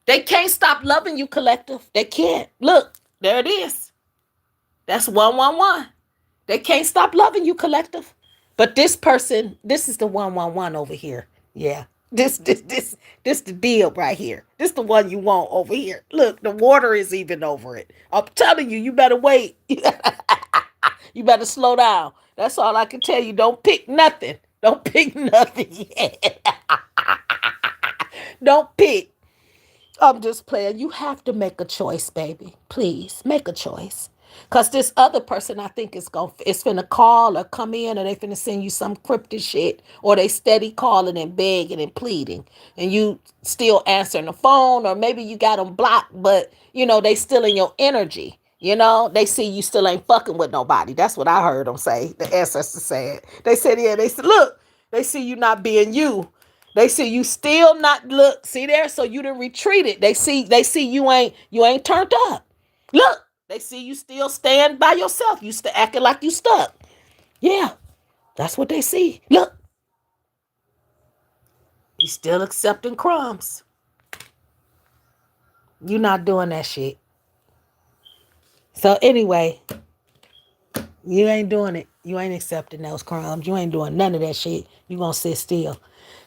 They can't stop loving you, collective. They can't. Look, there it is. That's 111. They can't stop loving you, collective. But this person, this is the 111 over here. Yeah. This the deal right here. This the one you want over here. Look, the water is even over it. I'm telling you, you better wait. You better slow down. That's all I can tell you. Don't pick nothing. Don't pick nothing yet. Don't pick. I'm just playing. You have to make a choice, baby. Please make a choice. Because this other person, I think, is finna call or come in, or they finna send you some cryptic shit, or they steady calling and begging and pleading, and you still answering the phone, or maybe you got them blocked, but, they still in your energy. They see you still ain't fucking with nobody. That's what I heard them say. The ancestors said. They said, yeah, they said, look, they see you not being you. They see you still not, look, see there? So you done retreated. They see you ain't turned up. Look, they see you still stand by yourself. You still acting like you stuck. Yeah, that's what they see. Look, you still accepting crumbs. You not doing that shit. So anyway, you ain't doing it. You ain't accepting those crumbs. You ain't doing none of that shit. You gonna sit still.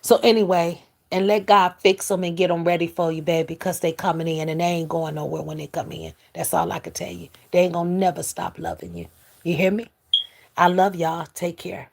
So anyway, and let God fix them and get them ready for you, baby, because they coming in and they ain't going nowhere when they come in. That's all I can tell you. They ain't gonna never stop loving you. You hear me? I love y'all. Take care.